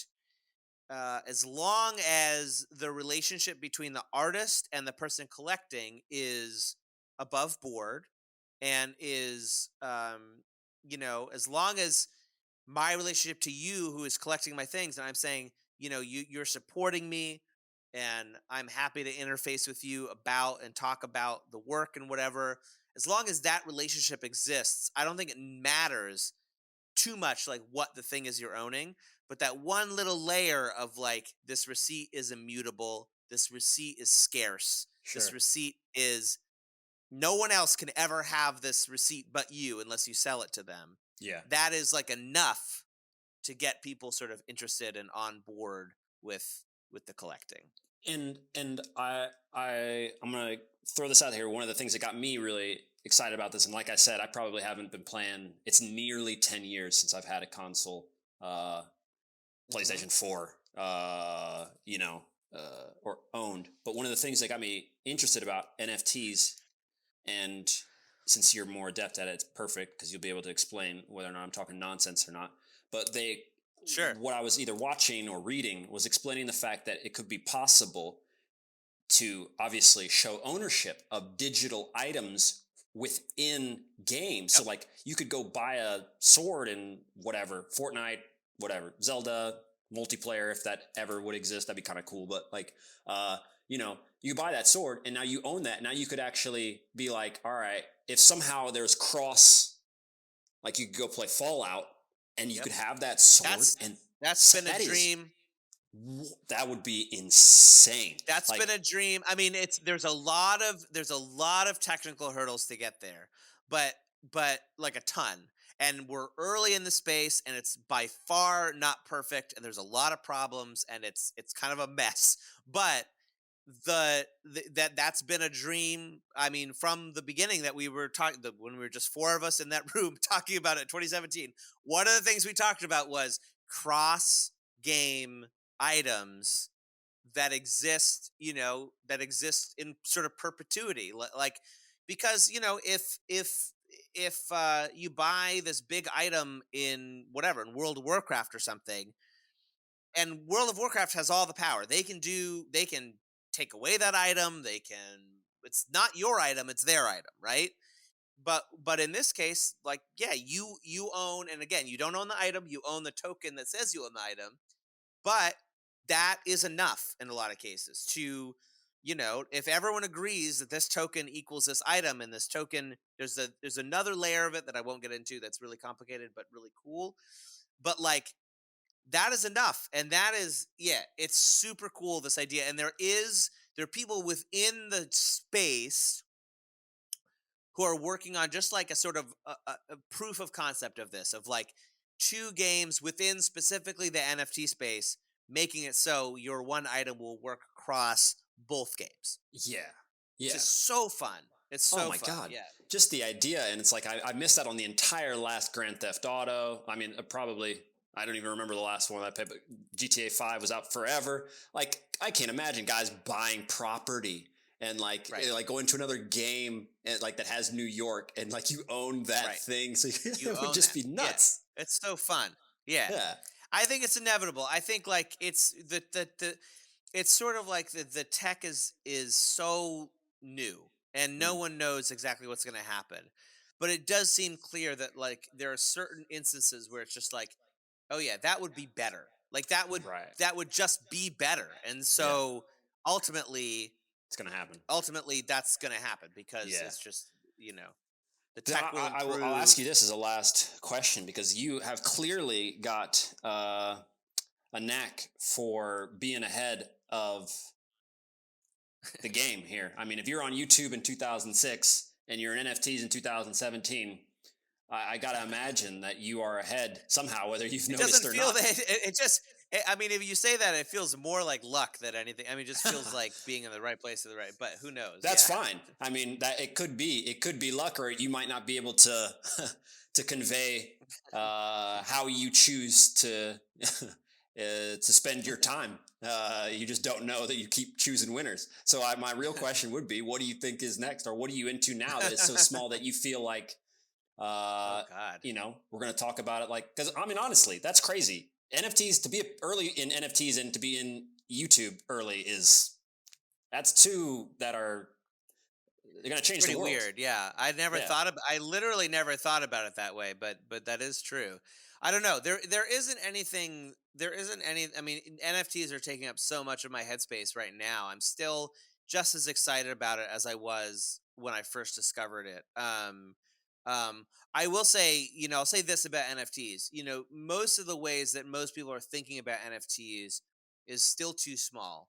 as long as the relationship between the artist and the person collecting is above board and is as long as my relationship to you who is collecting my things, and I'm saying, you're supporting me, and I'm happy to interface with you about and talk about the work and whatever, as long as that relationship exists, I don't think it matters too much like what the thing is you're owning. But that one little layer of like, this receipt is immutable, this receipt is scarce, this Sure. receipt is, no one else can ever have this receipt but you unless you sell it to them. Yeah. That is like enough to get people sort of interested and on board with the collecting. I'm gonna throw this out here. One of the things that got me really excited about this, and like I said, I probably haven't been playing. It's nearly 10 years since I've had a console, Hmm. PlayStation 4, or owned. But one of the things that got me interested about NFTs, and since you're more adept at it, it's perfect because you'll be able to explain whether or not I'm talking nonsense or not. But Sure. what I was either watching or reading was explaining the fact that it could be possible to obviously show ownership of digital items within games. So Yep. like you could go buy a sword in whatever, Fortnite, whatever, Zelda multiplayer, if that ever would exist, that'd be kind of cool. But like you buy that sword and now you own that. Now you could actually be like, all right, if somehow there's cross, like you could go play Fallout and you Yep. could have that sword, That's and that's been a that is dream. that would be insane. That's Like, been a dream. I mean, there's a lot of technical hurdles to get there, but like a ton. And we're early in the space, and it's by far not perfect, and there's a lot of problems, and it's kind of a mess. But that's been a dream. I mean, from the beginning that we were talking, when we were just four of us in that room talking about it in 2017. One of the things we talked about was cross game items that exist, that exist in sort of perpetuity, like because if you buy this big item in whatever in World of Warcraft or something, and World of Warcraft has all the power. They can take away that item. It's not your item, it's their item, right? But in this case, like, yeah, you own, and again, you don't own the item, you own the token that says you own the item, but that is enough in a lot of cases to, if everyone agrees that this token equals this item, and this token, there's another layer of it that I won't get into that's really complicated but really cool. But like, that is enough, and that is, yeah, it's super cool, this idea. And there are people within the space who are working on just like a sort of a proof of concept of this, of like two games within specifically the NFT space, making it so your one item will work across both games, Yeah. which Yeah. is so fun. It's Oh so my fun. God. Yeah. Just the idea. And it's like, I missed out on the entire last Grand Theft Auto. I mean, probably, I don't even remember the last one I played, but GTA 5 was out forever. Like, I can't imagine guys buying property and like, Right. like going to another game and like that has New York, and like you own that Right. thing. So You it would own just that. be Yeah. nuts. It's so fun. Yeah. Yeah. I think it's inevitable. I think like the it's sort of like the tech is so new, and no Mm, one knows exactly what's going to happen. But it does seem clear that like there are certain instances where it's just like, oh yeah, that would be better. Like right. that would just be better. And Yeah. so ultimately It's going to happen. ultimately that's going to happen, because Yeah. it's just, the tech will I'll ask improve. you this as a last question, because you have clearly got a knack for being ahead of the game here. I mean, if you're on YouTube in 2006 and you're in NFTs in 2017, I got to imagine that you are ahead somehow, whether you've It noticed doesn't or feel not. that it just. I mean, if you say that, it feels more like luck than anything. I mean, it just feels like being in the right place at the right. But who knows? That's Yeah. fine. I mean, that it could be luck, or you might not be able to to convey how you choose to spend your time. You just don't know that you keep choosing winners. So my real question would be, what do you think is next, or what are you into now that is so small that you feel like, Oh God. we're going to talk about it? Like, because I mean, honestly, that's crazy. NFTs, to be early in NFTs and to be in YouTube early, that's two that are, they're going to change the Pretty world. weird. Yeah. Yeah. I literally never thought about it that way, but that is true. I don't know. There isn't any, I mean, NFTs are taking up so much of my headspace right now. I'm still just as excited about it as I was when I first discovered it. I will say, I'll say this about NFTs. Most of the ways that most people are thinking about NFTs is still too small.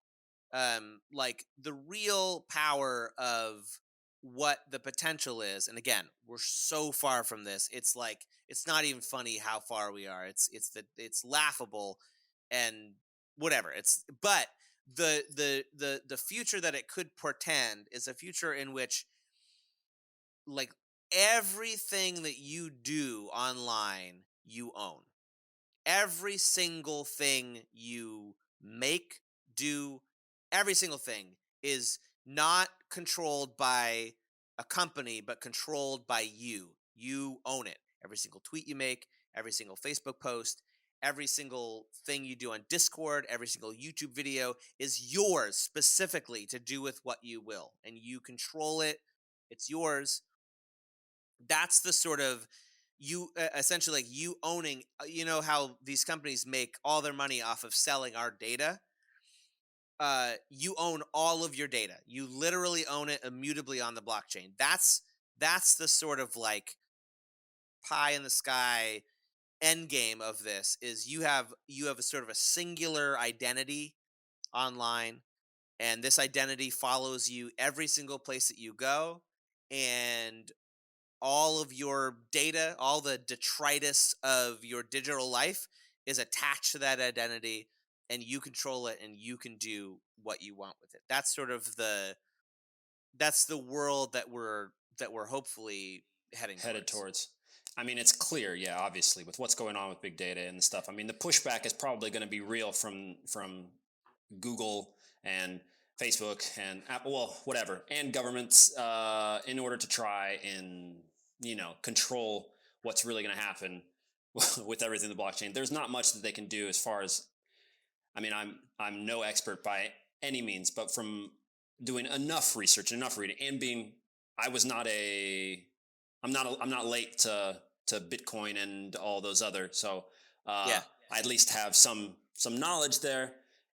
Like the real power of what the potential is, and again, we're so far from this. It's like, it's not even funny how far we are. It's laughable, and whatever. But the future that it could portend is a future in which, like, everything that you do online you own. Every single thing you make, do, every single thing is not controlled by a company, but controlled by you. You own it. Every single tweet you make, every single Facebook post, every single thing you do on Discord, every single YouTube video is yours specifically to do with what you will. And you control it. It's yours. That's the sort of, you essentially, like, you owning, how these companies make all their money off of selling our data. You own all of your data. You literally own it immutably on the blockchain. That's the sort of like pie in the sky end game of this, is you have a sort of a singular identity online, and this identity follows you every single place that you go, and all of your data, all the detritus of your digital life is attached to that identity. and you control it, and you can do what you want with it. That's sort of the world that we're hopefully headed towards. I mean, it's clear, yeah, obviously, with what's going on with big data and stuff. I mean, the pushback is probably going to be real from Google and Facebook and Apple, well, whatever, and governments in order to try and, control what's really going to happen with everything in the blockchain. There's not much that they can do as far as, I mean, I'm no expert by any means, but from doing enough research, enough reading, and I'm not late to Bitcoin and all those other. So I at least have some knowledge there,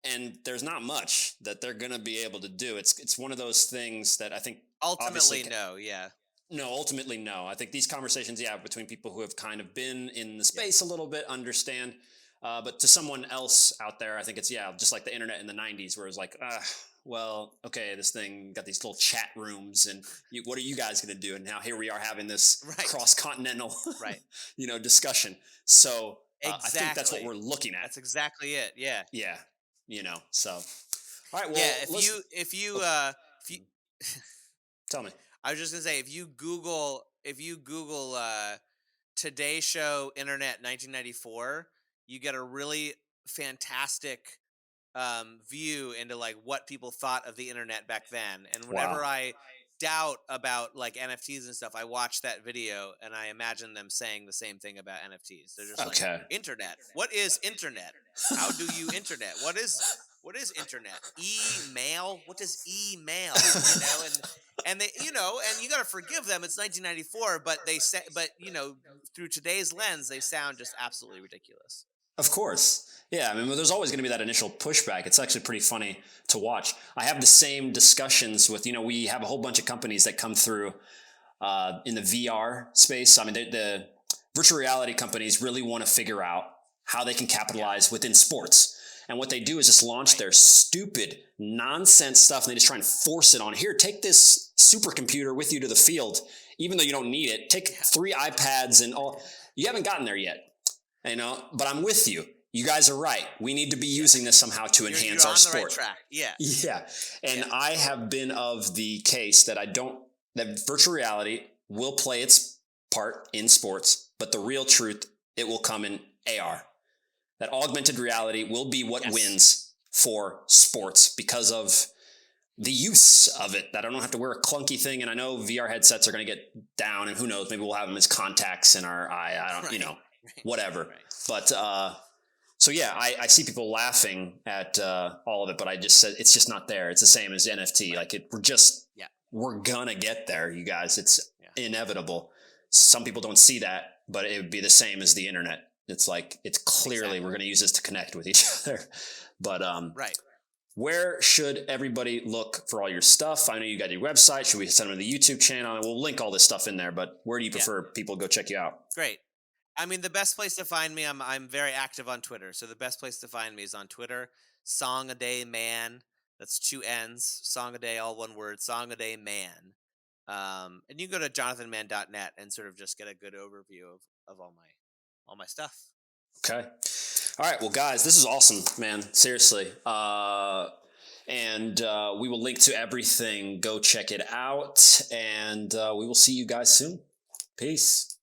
and there's not much that they're going to be able to do. It's one of those things that I think ultimately no. Yeah. No, ultimately no. I think these conversations, between people who have kind of been in the space a little bit understand. But to someone else out there, I think it's, just like the internet in the 90s where it was like, well, okay, this thing got these little chat rooms, and what are you guys going to do? And now here we are having this cross-continental, discussion. So I think that's what we're looking at. That's exactly it. Yeah. Yeah. So, all right. Well, if you tell me. I was just gonna say, if you Google Today Show Internet 1994, you get a really fantastic view into like what people thought of the internet back then. And whenever I doubt about like NFTs and stuff, I watch that video and I imagine them saying the same thing about NFTs. They're just like, internet. What is internet? How do you internet? What is internet? Email? What is email? And they, and you got to forgive them. It's 1994, but they say, through today's lens, they sound just absolutely ridiculous. Of course. Yeah, I mean, there's always going to be that initial pushback. It's actually pretty funny to watch. I have the same discussions with, we have a whole bunch of companies that come through in the VR space. I mean, the virtual reality companies really want to figure out how they can capitalize within sports. And what they do is just launch their stupid nonsense stuff, and they just try and force it on. Here, take this supercomputer with you to the field, even though you don't need it. Take 3 iPads and all. You haven't gotten there yet. But I'm with you. You guys are right. We need to be using this somehow to enhance our sport. You're on the right track. Yeah. Yeah. And I have been of the case that that virtual reality will play its part in sports, but the real truth, it will come in AR. That augmented reality will be what wins for sports because of the use of it, that I don't have to wear a clunky thing. And I know VR headsets are going to get down, and who knows, maybe we'll have them as contacts in our eye. I don't, whatever. But, so yeah, I see people laughing at all of it, but I just said, it's just not there. It's the same as NFT. Like we're going to get there, you guys. It's inevitable. Some people don't see that, but it would be the same as the internet. It's like, it's clearly we're going to use this to connect with each other. But where should everybody look for all your stuff? I know you got your website. Should we send them to the YouTube channel? We'll link all this stuff in there, but where do you prefer people go check you out? Great. I mean, the best place to find me, I'm very active on Twitter. So the best place to find me is on Twitter, Song a Day Man. That's 2 N's, Song a Day, all one word, Song a Day Man. And you can go to jonathanmann.net and sort of just get a good overview of all my stuff. Okay. All right. Well, guys, this is awesome, man. Seriously. And we will link to everything. Go check it out. And we will see you guys soon. Peace.